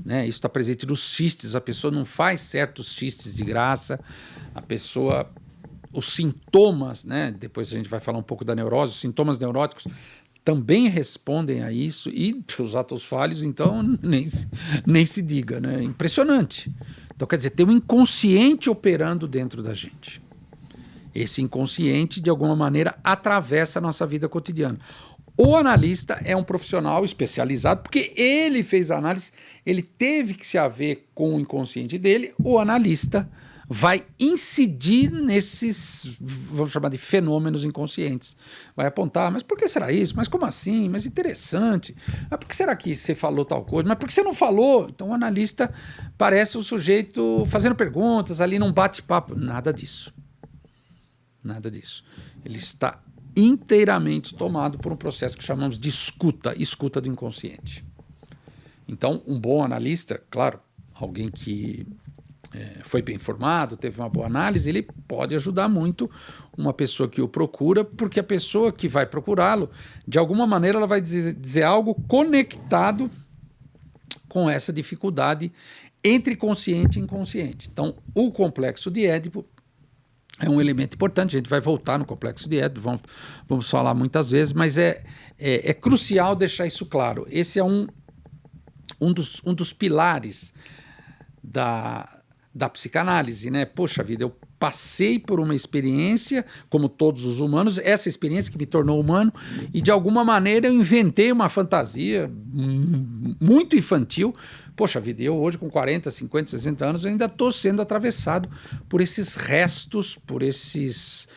Né? Isso está presente nos xistes, a pessoa não faz certos xistes de graça, a pessoa, os sintomas, né? Depois a gente vai falar um pouco da neurose, os sintomas neuróticos também respondem a isso, e os atos falhos, então, nem se diga. Né? Impressionante. Então, quer dizer, tem um inconsciente operando dentro da gente. Esse inconsciente, de alguma maneira, atravessa a nossa vida cotidiana. O analista é um profissional especializado, porque ele fez a análise, ele teve que se haver com o inconsciente dele. O analista vai incidir nesses, vamos chamar de fenômenos inconscientes. Vai apontar, mas por que será isso? Mas como assim? Mas interessante. Mas por que será que você falou tal coisa? Mas por que você não falou? Então o analista parece o sujeito fazendo perguntas ali num bate-papo. Nada disso. Nada disso. Ele está inteiramente tomado por um processo que chamamos de escuta do inconsciente. Então, um bom analista, claro, alguém que foi bem formado, teve uma boa análise, ele pode ajudar muito uma pessoa que o procura, porque a pessoa que vai procurá-lo, de alguma maneira, ela vai dizer algo conectado com essa dificuldade entre consciente e inconsciente. Então, o complexo de Édipo é um elemento importante, a gente vai voltar no complexo de Édipo, vamos falar muitas vezes, mas é crucial deixar isso claro. Esse é um dos pilares da psicanálise, né? Poxa vida, eu passei por uma experiência, como todos os humanos, essa experiência que me tornou humano, e de alguma maneira eu inventei uma fantasia muito infantil. Poxa vida, eu hoje com 40, 50, 60 anos, eu ainda estou sendo atravessado por esses restos, por esses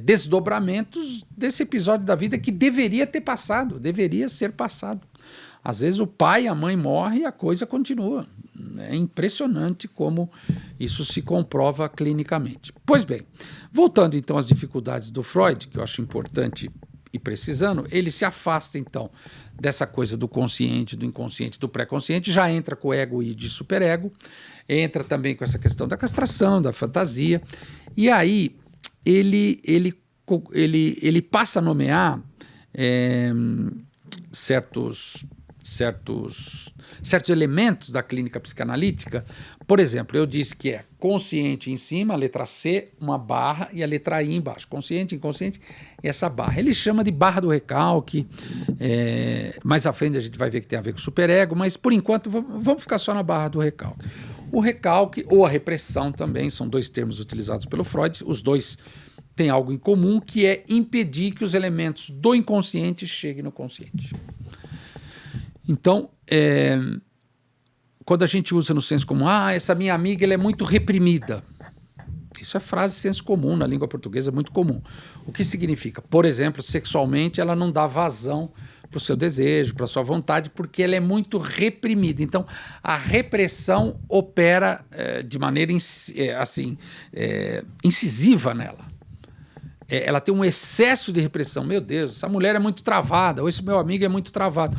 desdobramentos desse episódio da vida que deveria ter passado, deveria ser passado. Às vezes o pai e a mãe morrem e a coisa continua. É impressionante como isso se comprova clinicamente. Pois bem, voltando então às dificuldades do Freud, que eu acho importante ir precisando, ele se afasta então dessa coisa do consciente, do inconsciente, do pré-consciente, já entra com o ego e de superego, entra também com essa questão da castração, da fantasia, e aí ele passa a nomear certos elementos da clínica psicanalítica. Por exemplo, eu disse que é consciente em cima, a letra C, uma barra, e a letra I embaixo. Consciente, inconsciente, e essa barra. Ele chama de barra do recalque. Mais à frente a gente vai ver que tem a ver com o superego, mas por enquanto vamos ficar só na barra do recalque. O recalque ou a repressão também são 2 termos utilizados pelo Freud. Os dois têm algo em comum, que é impedir que os elementos do inconsciente cheguem no consciente. Então, quando a gente usa no senso comum, essa minha amiga ela é muito reprimida. Isso é frase de senso comum, na língua portuguesa é muito comum. O que significa? Por exemplo, sexualmente ela não dá vazão para o seu desejo, para a sua vontade, porque ela é muito reprimida. Então, a repressão opera de maneira incisiva nela. Ela tem um excesso de repressão. Meu Deus, essa mulher é muito travada, ou esse meu amigo é muito travado.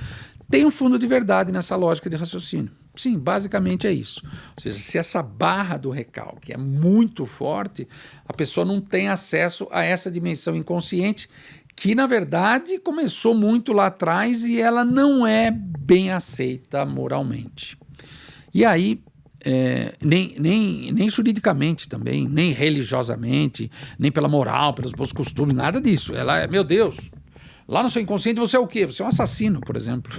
Tem um fundo de verdade nessa lógica de raciocínio. Sim, basicamente é isso. Ou seja, se essa barra do recalque é muito forte, a pessoa não tem acesso a essa dimensão inconsciente que, na verdade, começou muito lá atrás e ela não é bem aceita moralmente. E aí, nem juridicamente também, nem religiosamente, nem pela moral, pelos bons costumes, nada disso. Ela é, meu Deus, lá no seu inconsciente você é o quê? Você é um assassino, por exemplo.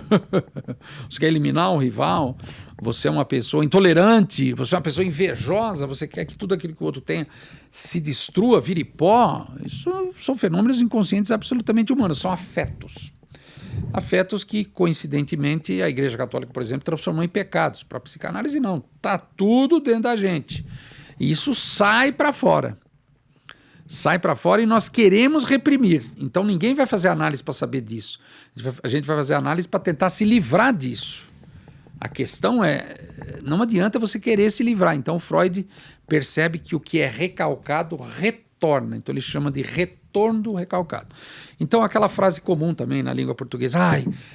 Você quer eliminar um rival, você é uma pessoa intolerante, você é uma pessoa invejosa, você quer que tudo aquilo que o outro tenha se destrua, vire pó. Isso são fenômenos inconscientes absolutamente humanos, são afetos. Afetos que, coincidentemente, a Igreja Católica, por exemplo, transformou em pecados. Para a psicanálise, não. Está tudo dentro da gente. E isso sai para fora. Sai para fora e nós queremos reprimir. Então ninguém vai fazer análise para saber disso. A gente vai fazer análise para tentar se livrar disso. A questão não adianta você querer se livrar. Então Freud percebe que o que é recalcado retorna. Então ele chama de retorno do recalcado. Então aquela frase comum também na língua portuguesa,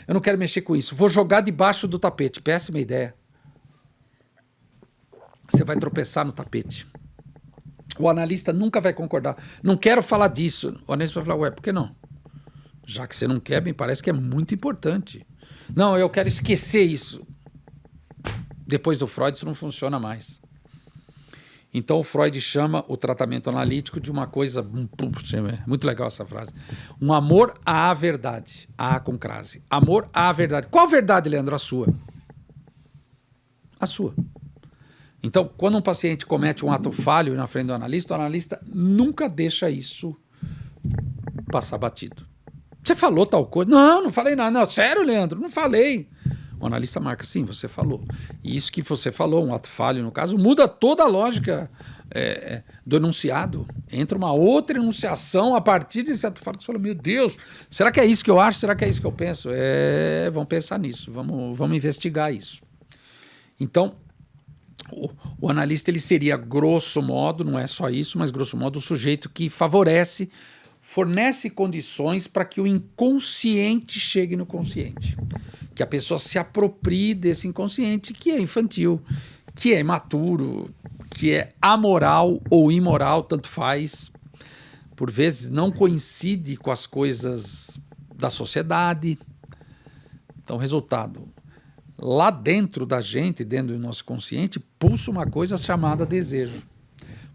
eu não quero mexer com isso, vou jogar debaixo do tapete. Péssima ideia. Você vai tropeçar no tapete. O analista nunca vai concordar. Não quero falar disso. O analista vai falar, por que não? Já que você não quer, me parece que é muito importante. Não, eu quero esquecer isso. Depois do Freud, isso não funciona mais. Então, o Freud chama o tratamento analítico de uma coisa... muito legal essa frase. Um amor à verdade. A com crase. Amor à verdade. Qual verdade, Leandro? A sua. A sua. Então, quando um paciente comete um ato falho na frente do analista, o analista nunca deixa isso passar batido. Você falou tal coisa? Não falei nada. Não, sério, Leandro, não falei. O analista marca, sim, você falou. E isso que você falou, um ato falho, no caso, muda toda a lógica do enunciado. Entra uma outra enunciação a partir desse ato falho. Você fala, meu Deus, será que é isso que eu acho? Será que é isso que eu penso? Vamos pensar nisso, vamos investigar isso. Então, o analista ele seria, grosso modo, não é só isso, mas grosso modo o sujeito que fornece condições para que o inconsciente chegue no consciente. Que a pessoa se aproprie desse inconsciente que é infantil, que é imaturo, que é amoral ou imoral, tanto faz. Por vezes não coincide com as coisas da sociedade. Então, resultado... Lá dentro da gente, dentro do nosso consciente, pulsa uma coisa chamada desejo.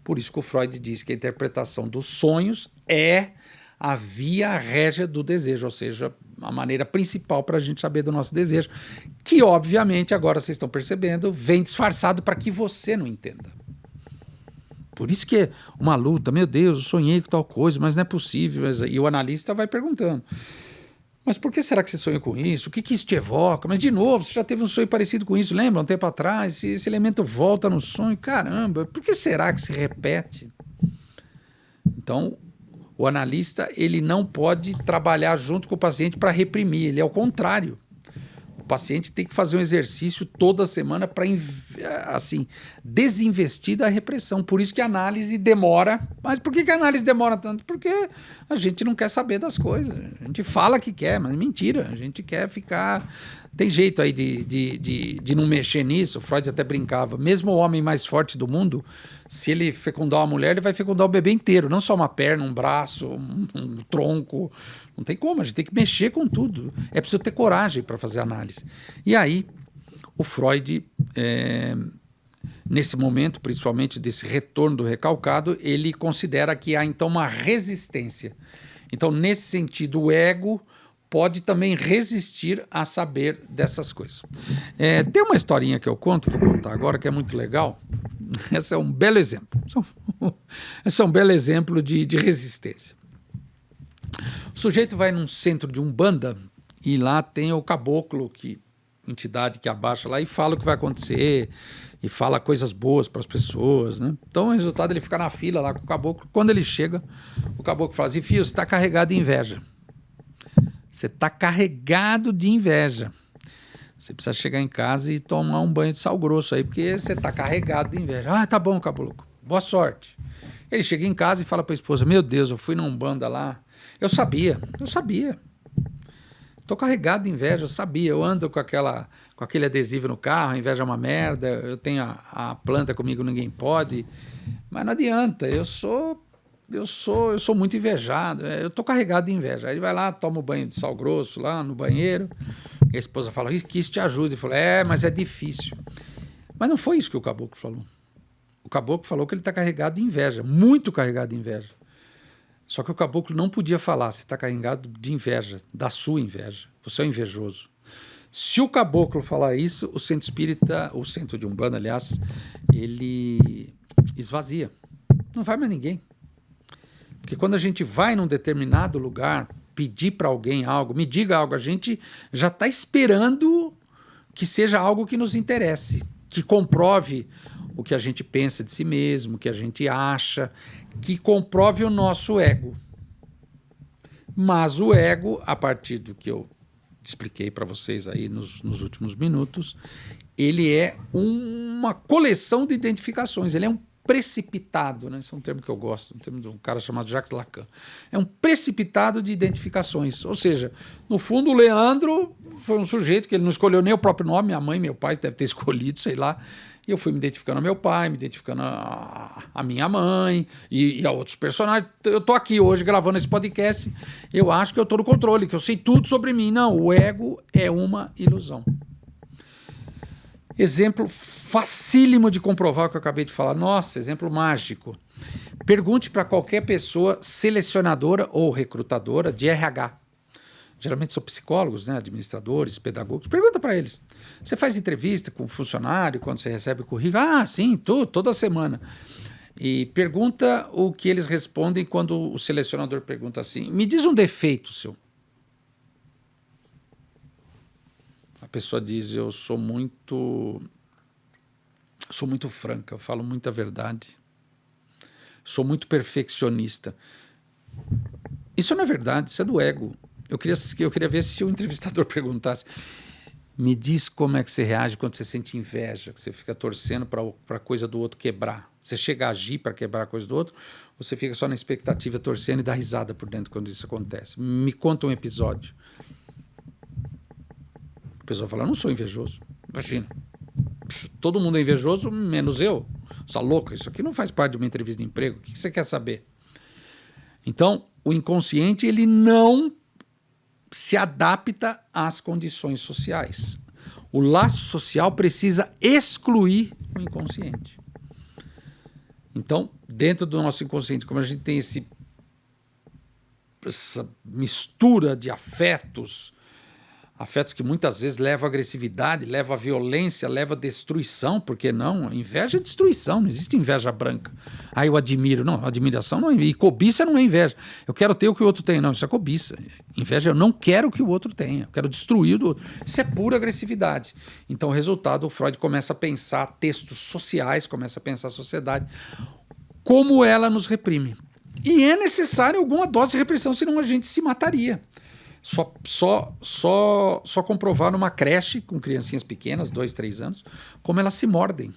Por isso que o Freud diz que a interpretação dos sonhos é a via régia do desejo, ou seja, a maneira principal para a gente saber do nosso desejo, que obviamente, agora vocês estão percebendo, vem disfarçado para que você não entenda. Por isso que é uma luta, meu Deus, eu sonhei com tal coisa, mas não é possível. E o analista vai perguntando, mas por que será que você sonhou com isso? O que isso te evoca? Mas, de novo, você já teve um sonho parecido com isso, lembra? Um tempo atrás, esse elemento volta no sonho. Caramba, por que será que se repete? Então, o analista ele não pode trabalhar junto com o paciente para reprimir, ele é o contrário. O paciente tem que fazer um exercício toda semana para desinvestir da repressão. Por isso que a análise demora. Mas por que a análise demora tanto? Porque a gente não quer saber das coisas. A gente fala que quer, mas mentira. A gente quer ficar... Tem jeito aí de não mexer nisso. O Freud até brincava. Mesmo o homem mais forte do mundo, se ele fecundar uma mulher, ele vai fecundar o bebê inteiro. Não só uma perna, um braço, um tronco. Não tem como, a gente tem que mexer com tudo. É preciso ter coragem para fazer análise. E aí, o Freud, nesse momento, principalmente desse retorno do recalcado, ele considera que há, então, uma resistência. Então, nesse sentido, o ego pode também resistir a saber dessas coisas. Tem uma historinha que eu conto, vou contar agora, que é muito legal. Esse é um belo exemplo. Esse é um belo exemplo de resistência. O sujeito vai num centro de umbanda e lá tem o caboclo, entidade que abaixa lá e fala o que vai acontecer e fala coisas boas para as pessoas, né? Então, o resultado, ele fica na fila lá com o caboclo. Quando ele chega, o caboclo fala assim: filho, você está carregado de inveja. Você está carregado de inveja. Você precisa chegar em casa e tomar um banho de sal grosso aí, porque você está carregado de inveja. Ah, tá bom, caboclo. Boa sorte. Ele chega em casa e fala para a esposa: meu Deus, eu fui na Umbanda lá. Eu sabia. Estou carregado de inveja, eu sabia. Eu ando com aquele adesivo no carro, a inveja é uma merda. Eu tenho a planta comigo, ninguém pode. Mas não adianta, eu sou muito invejado. Eu estou carregado de inveja. Aí ele vai lá, toma um banho de sal grosso lá no banheiro. E a esposa fala: que isso te ajude. Ele falou: mas é difícil. Mas não foi isso que o caboclo falou. O caboclo falou que ele está carregado de inveja, muito carregado de inveja. Só que o caboclo não podia falar: você está carregado de inveja, da sua inveja. Você é um invejoso. Se o caboclo falar isso, o centro espírita, o centro de Umbanda, aliás, ele esvazia. Não vai mais ninguém. Porque quando a gente vai num determinado lugar pedir para alguém algo, me diga algo, a gente já está esperando que seja algo que nos interesse, que comprove o que a gente pensa de si mesmo, o que a gente acha, que comprove o nosso ego. Mas o ego, a partir do que eu expliquei para vocês aí nos últimos minutos, ele é uma coleção de identificações, ele é um precipitado, né? Esse é um termo que eu gosto, um termo de um cara chamado Jacques Lacan. É um precipitado de identificações, ou seja, no fundo o Leandro foi um sujeito que ele não escolheu nem o próprio nome, minha mãe, meu pai devem ter escolhido, sei lá, e eu fui me identificando a meu pai, me identificando a minha mãe e a outros personagens. Eu estou aqui hoje gravando esse podcast, eu acho que eu estou no controle, que eu sei tudo sobre mim. Não, o ego é uma ilusão. Exemplo facílimo de comprovar o que eu acabei de falar. Nossa, exemplo mágico. Pergunte para qualquer pessoa selecionadora ou recrutadora de RH. Geralmente são psicólogos, né, administradores, pedagogos. Pergunta para eles. Você faz entrevista com um funcionário quando você recebe o currículo? Ah, sim, toda semana. E pergunta o que eles respondem quando o selecionador pergunta assim: me diz um defeito seu. A pessoa diz: eu sou muito franca, eu falo muita verdade, sou muito perfeccionista. Isso não é verdade, isso é do ego. Eu queria ver se o entrevistador perguntasse: me diz como é que você reage quando você sente inveja, que você fica torcendo para a coisa do outro quebrar. Você chega a agir para quebrar a coisa do outro, ou você fica só na expectativa, torcendo e dá risada por dentro quando isso acontece? Me conta um episódio. A pessoa fala: não sou invejoso. Imagina. Todo mundo é invejoso, menos eu. Você tá louca? Isso aqui não faz parte de uma entrevista de emprego. O que você quer saber? Então, o inconsciente, ele não se adapta às condições sociais. O laço social precisa excluir o inconsciente. Então, dentro do nosso inconsciente, como a gente tem essa mistura de afetos que muitas vezes levam à agressividade, levam à violência, levam à destruição, por que não? Inveja é destruição, não existe inveja branca. Ah, eu admiro. Não, admiração não é. E cobiça não é inveja. Eu quero ter o que o outro tem. Não, isso é cobiça. Inveja, eu não quero o que o outro tenha. Eu quero destruir o do outro. Isso é pura agressividade. Então, o resultado, o Freud começa a pensar textos sociais, começa a pensar a sociedade, como ela nos reprime. E é necessário alguma dose de repressão, senão a gente se mataria. Só comprovar numa creche com criancinhas pequenas, 2, 3 anos, como elas se mordem.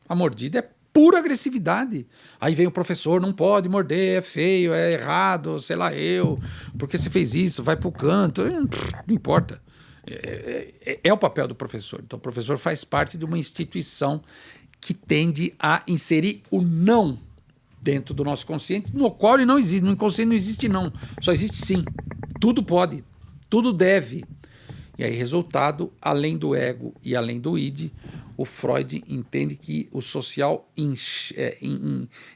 A mordida é pura agressividade. Aí vem o professor: não pode morder, é feio, é errado, sei lá porque você fez isso, vai pro canto. Não importa. É o papel do professor. Então o professor faz parte de uma instituição que tende a inserir o não dentro do nosso consciente, no qual ele não existe. No inconsciente não existe não, só existe sim. Tudo pode, tudo deve. E aí, resultado, além do ego e além do id, o Freud entende que o social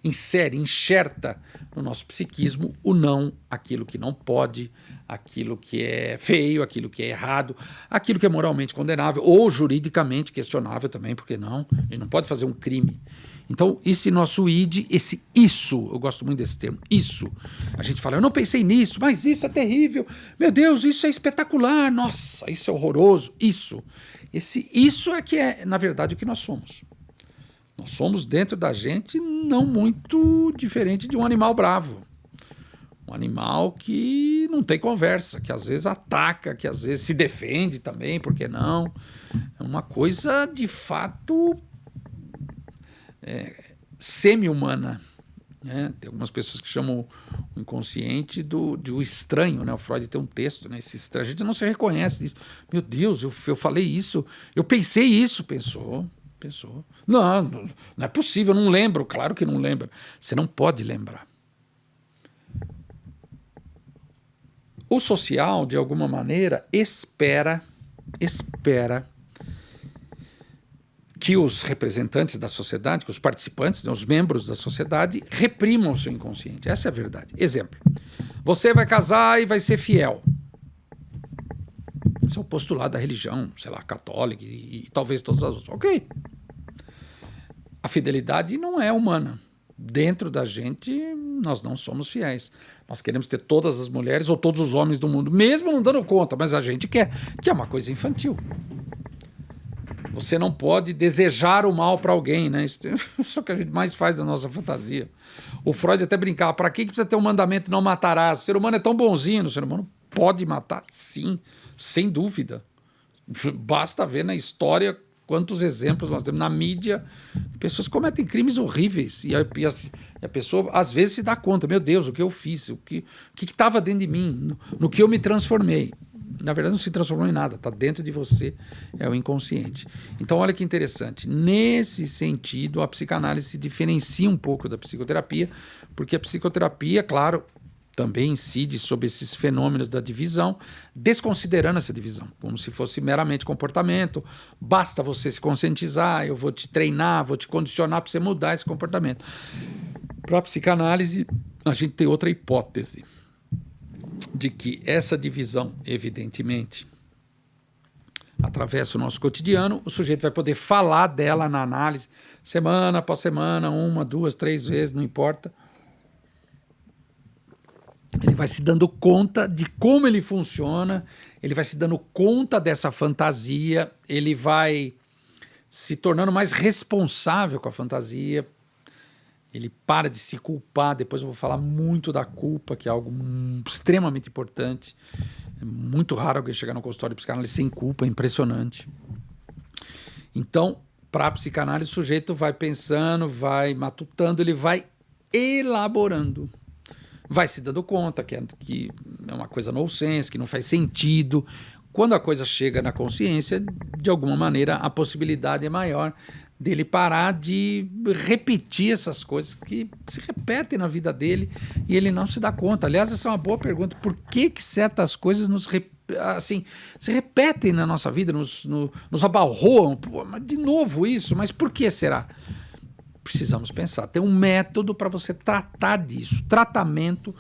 enxerta no nosso psiquismo o não, aquilo que não pode, aquilo que é feio, aquilo que é errado, aquilo que é moralmente condenável ou juridicamente questionável também, porque não? A gente não pode fazer um crime. Então, esse nosso id, isso, eu gosto muito desse termo, isso. A gente fala, eu não pensei nisso, mas isso é terrível. Meu Deus, isso é espetacular. Nossa, isso é horroroso. Isso é que é, na verdade, o que nós somos. Nós somos, dentro da gente, não muito diferente de um animal bravo. Um animal que não tem conversa, que às vezes ataca, que às vezes se defende também, por que não? É uma coisa, de fato, semi-humana. Né? Tem algumas pessoas que chamam o inconsciente de o estranho, né? O Freud tem um texto, né? Esse estranho, a gente não se reconhece nisso. Meu Deus, eu falei isso, eu pensei isso. Pensou. Não é possível, eu não lembro. Claro que não lembra. Você não pode lembrar. O social, de alguma maneira, espera que os representantes da sociedade, que os participantes, né, os membros da sociedade, reprimam o seu inconsciente. Essa é a verdade. Exemplo, você vai casar e vai ser fiel. Esse é o postulado da religião, sei lá, católica e talvez todas as outras. Ok. A fidelidade não é humana. Dentro da gente, nós não somos fiéis. Nós queremos ter todas as mulheres ou todos os homens do mundo, mesmo não dando conta, mas a gente quer, que é uma coisa infantil. Você não pode desejar o mal para alguém, né? Isso é o que a gente mais faz da nossa fantasia. O Freud até brincava, para que precisa ter um mandamento não matarás? O ser humano é tão bonzinho, o ser humano pode matar, sim, sem dúvida. Basta ver na história quantos exemplos nós temos na mídia, pessoas cometem crimes horríveis e a pessoa às vezes se dá conta, meu Deus, o que eu fiz, o que estava dentro de mim, no que eu me transformei. Na verdade não se transformou em nada, está dentro de você, é o inconsciente. Então olha que interessante, nesse sentido a psicanálise se diferencia um pouco da psicoterapia, porque a psicoterapia, claro, também incide sobre esses fenômenos da divisão, desconsiderando essa divisão, como se fosse meramente comportamento, basta você se conscientizar, eu vou te treinar, vou te condicionar para você mudar esse comportamento. Para a psicanálise, a gente tem outra hipótese, de que essa divisão, evidentemente, atravessa o nosso cotidiano, o sujeito vai poder falar dela na análise, semana após semana, 1, 2, 3 vezes, não importa. Ele vai se dando conta de como ele funciona, ele vai se dando conta dessa fantasia, ele vai se tornando mais responsável com a fantasia, ele para de se culpar. Depois eu vou falar muito da culpa, que é algo extremamente importante. É muito raro alguém chegar no consultório de psicanálise sem culpa, é impressionante. Então, para a psicanálise, o sujeito vai pensando, vai matutando, ele vai elaborando. Vai se dando conta que é uma coisa nonsense, que não faz sentido. Quando a coisa chega na consciência, de alguma maneira, a possibilidade é maior dele parar de repetir essas coisas que se repetem na vida dele e ele não se dá conta. Aliás, essa é uma boa pergunta. Por que certas coisas se repetem na nossa vida, nos abalroam? Pô, mas de novo isso, mas por que será? Precisamos pensar. Tem um método para você tratar disso. Tratamento,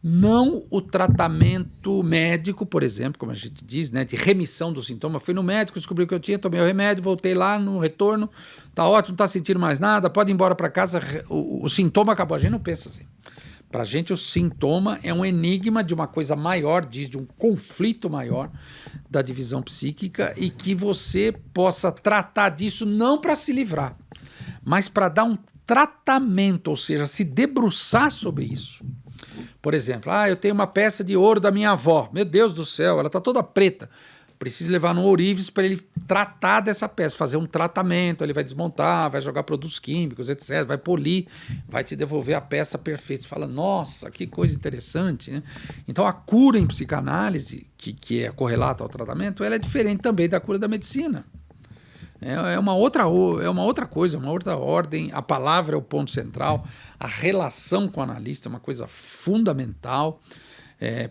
não o tratamento médico, por exemplo, como a gente diz, né, de remissão do sintoma. Fui no médico, descobri o que eu tinha, tomei o remédio, voltei lá no retorno, tá ótimo, não está sentindo mais nada, pode ir embora para casa, o sintoma acabou. A gente não pensa assim. Para a gente, o sintoma é um enigma de uma coisa maior, de um conflito maior da divisão psíquica e que você possa tratar disso não para se livrar, mas para dar um tratamento, ou seja, se debruçar sobre isso. Por exemplo, eu tenho uma peça de ouro da minha avó, meu Deus do céu, ela está toda preta, preciso levar no ourives para ele tratar dessa peça, fazer um tratamento, ele vai desmontar, vai jogar produtos químicos, etc., vai polir, vai te devolver a peça perfeita. Você fala, nossa, que coisa interessante, né? Então a cura em psicanálise, que é correlata ao tratamento, ela é diferente também da cura da medicina. É uma outra coisa, uma outra ordem. A palavra é o ponto central, a relação com o analista é uma coisa fundamental.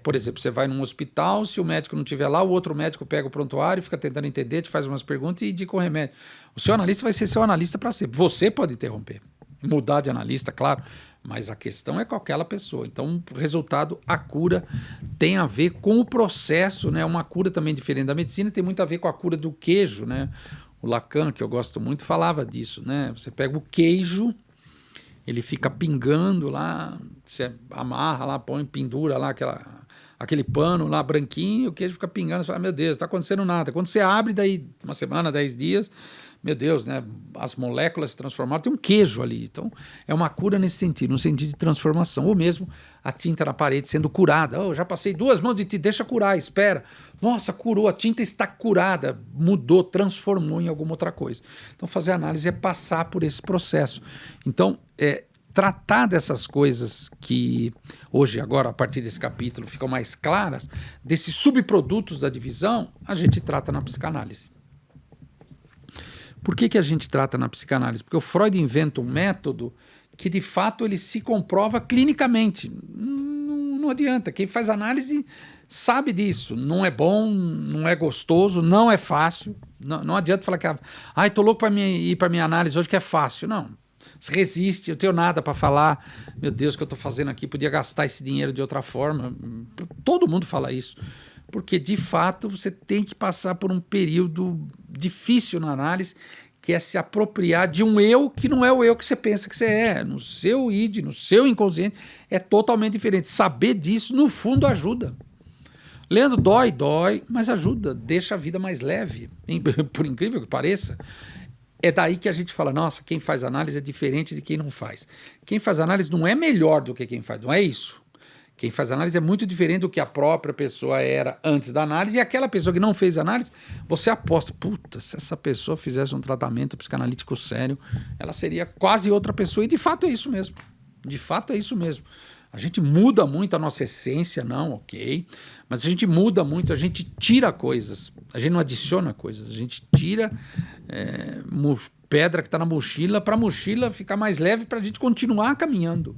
Por exemplo, você vai num hospital, se o médico não estiver lá, o outro médico pega o prontuário, fica tentando entender, te faz umas perguntas e indica um remédio. O seu analista vai ser seu analista para sempre. Você pode interromper, mudar de analista, claro, mas a questão é com aquela pessoa. Então, o resultado, a cura, tem a ver com o processo, né? Uma cura também diferente da medicina, tem muito a ver com a cura do queijo, né? O Lacan, que eu gosto muito, falava disso, né? Você pega o queijo, ele fica pingando lá, você amarra lá, põe, pendura lá aquele pano lá branquinho, o queijo fica pingando, você fala, meu Deus, não está acontecendo nada. Quando você abre, daí uma semana, 10 dias, meu Deus, né? As moléculas se transformaram, tem um queijo ali. Então, é uma cura nesse sentido, no sentido de transformação. Ou mesmo a tinta na parede sendo curada. Já passei 2 mãos de tinta, deixa curar, espera. Nossa, curou, a tinta está curada, mudou, transformou em alguma outra coisa. Então, fazer análise é passar por esse processo. Então, tratar dessas coisas que hoje, agora, a partir desse capítulo, ficam mais claras, desses subprodutos da divisão, a gente trata na psicanálise. Por que a gente trata na psicanálise? Porque o Freud inventa um método que, de fato, ele se comprova clinicamente. Não adianta. Quem faz análise sabe disso. Não é bom, não é gostoso, não é fácil. Não adianta falar que estou louco para ir para minha análise hoje que é fácil. Não. Você resiste, eu tenho nada para falar. Meu Deus, o que eu estou fazendo aqui? Podia gastar esse dinheiro de outra forma. Todo mundo fala isso. Porque, de fato, você tem que passar por um período difícil na análise, que é se apropriar de um eu que não é o eu que você pensa que você é. No seu id, no seu inconsciente, é totalmente diferente. Saber disso, no fundo, ajuda. Leandro, dói, mas ajuda. Deixa a vida mais leve, por incrível que pareça. É daí que a gente fala, nossa, quem faz análise é diferente de quem não faz. Quem faz análise não é melhor do que quem faz, não é isso. Quem faz análise é muito diferente do que a própria pessoa era antes da análise, e aquela pessoa que não fez análise, você aposta, se essa pessoa fizesse um tratamento psicanalítico sério, ela seria quase outra pessoa, e de fato é isso mesmo. De fato é isso mesmo. A gente muda muito a nossa essência, não, ok, mas a gente muda muito, a gente tira coisas, a gente não adiciona coisas, a gente tira pedra que está na mochila para a mochila ficar mais leve para a gente continuar caminhando.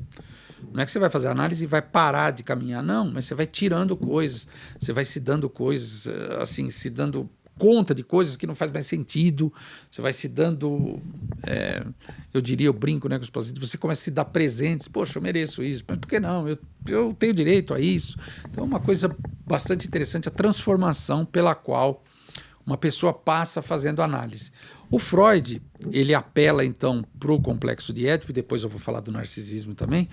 Não é que você vai fazer análise e vai parar de caminhar, não, mas você vai tirando coisas, você vai se dando coisas, assim, se dando conta de coisas que não faz mais sentido, você vai se dando, eu diria, eu brinco, né, com os pacientes, você começa a se dar presentes, poxa, eu mereço isso, mas por que não? Eu tenho direito a isso. Então é uma coisa bastante interessante, a transformação pela qual uma pessoa passa fazendo análise. O Freud, ele apela então para o complexo de Édipo, e depois eu vou falar do narcisismo também,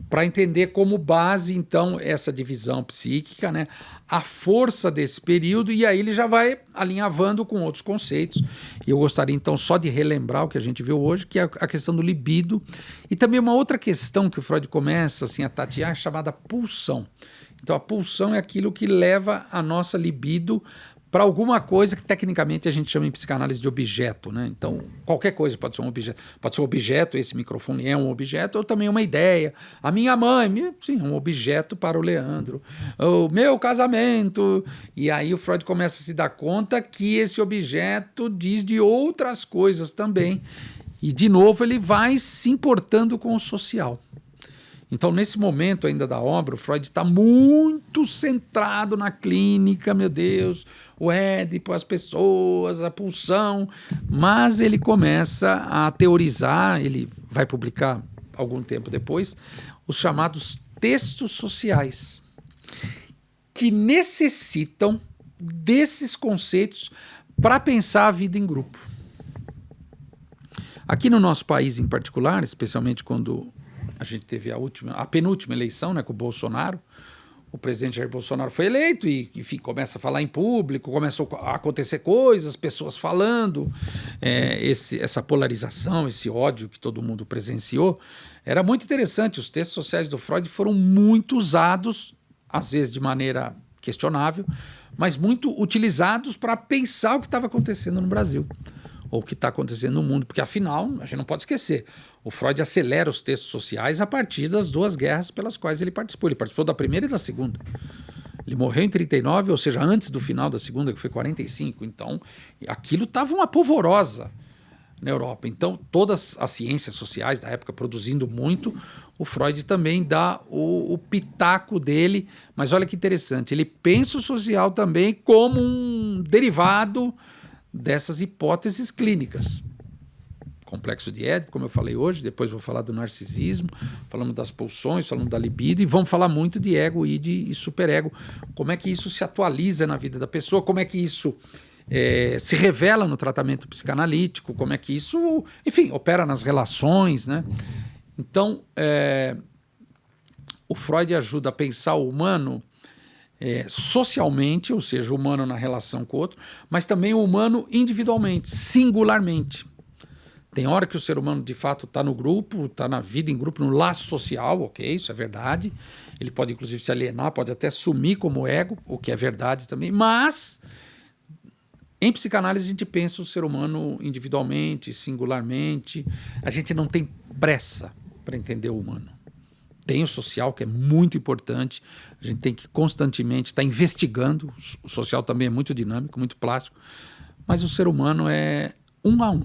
para entender como base então essa divisão psíquica, né, a força desse período, e aí ele já vai alinhavando com outros conceitos. E eu gostaria então só de relembrar o que a gente viu hoje, que é a questão do libido, e também uma outra questão que o Freud começa assim, a tatear, chamada pulsão. Então a pulsão é aquilo que leva a nossa libido para alguma coisa que tecnicamente a gente chama em psicanálise de objeto, né? Então, qualquer coisa pode ser um objeto. Pode ser um objeto, esse microfone é um objeto, ou também uma ideia. A minha mãe, sim, um objeto para o Leandro. O meu casamento. E aí o Freud começa a se dar conta que esse objeto diz de outras coisas também. E, de novo, ele vai se importando com o social. Então, nesse momento ainda da obra, o Freud está muito centrado na clínica, meu Deus, o Édipo, as pessoas, a pulsão, mas ele começa a teorizar, ele vai publicar algum tempo depois, os chamados textos sociais, que necessitam desses conceitos para pensar a vida em grupo. Aqui no nosso país em particular, especialmente quando a gente teve a penúltima eleição, né, com o Bolsonaro, o presidente Jair Bolsonaro foi eleito e, enfim, começa a falar em público, começou a acontecer coisas, pessoas falando, essa polarização, esse ódio que todo mundo presenciou, era muito interessante. Os textos sociais do Freud foram muito usados, às vezes de maneira questionável, mas muito utilizados para pensar o que estava acontecendo no Brasil, ou o que está acontecendo no mundo, porque afinal, a gente não pode esquecer, o Freud acelera os textos sociais a partir das 2 guerras pelas quais ele participou. Ele participou da primeira e da segunda. Ele morreu em 39, ou seja, antes do final da segunda, que foi 45. Então, aquilo estava uma polvorosa, na Europa. Então, todas as ciências sociais da época produzindo muito, o Freud também dá o pitaco dele, mas olha que interessante, ele pensa o social também como um derivado dessas hipóteses clínicas. Complexo de Édipo, como eu falei hoje, depois vou falar do narcisismo, falamos das pulsões, falamos da libido e vamos falar muito de ego, id e superego. Como é que isso se atualiza na vida da pessoa, como é que isso se revela no tratamento psicanalítico, como é que isso, enfim, opera nas relações, né? Então, o Freud ajuda a pensar o humano socialmente, ou seja, o humano na relação com o outro, mas também o humano individualmente, singularmente. Tem hora que o ser humano, de fato, está no grupo, está na vida em grupo, no laço social, ok, isso é verdade. Ele pode, inclusive, se alienar, pode até sumir como ego, o que é verdade também. Mas, em psicanálise, a gente pensa o ser humano individualmente, singularmente. A gente não tem pressa para entender o humano. Tem o social, que é muito importante. A gente tem que constantemente estar investigando. O social também é muito dinâmico, muito plástico. Mas o ser humano é um a um.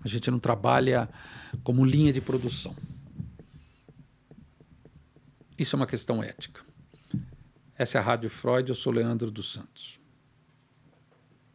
A gente não trabalha como linha de produção. Isso é uma questão ética. Essa é a Rádio Freud, eu sou Leandro dos Santos.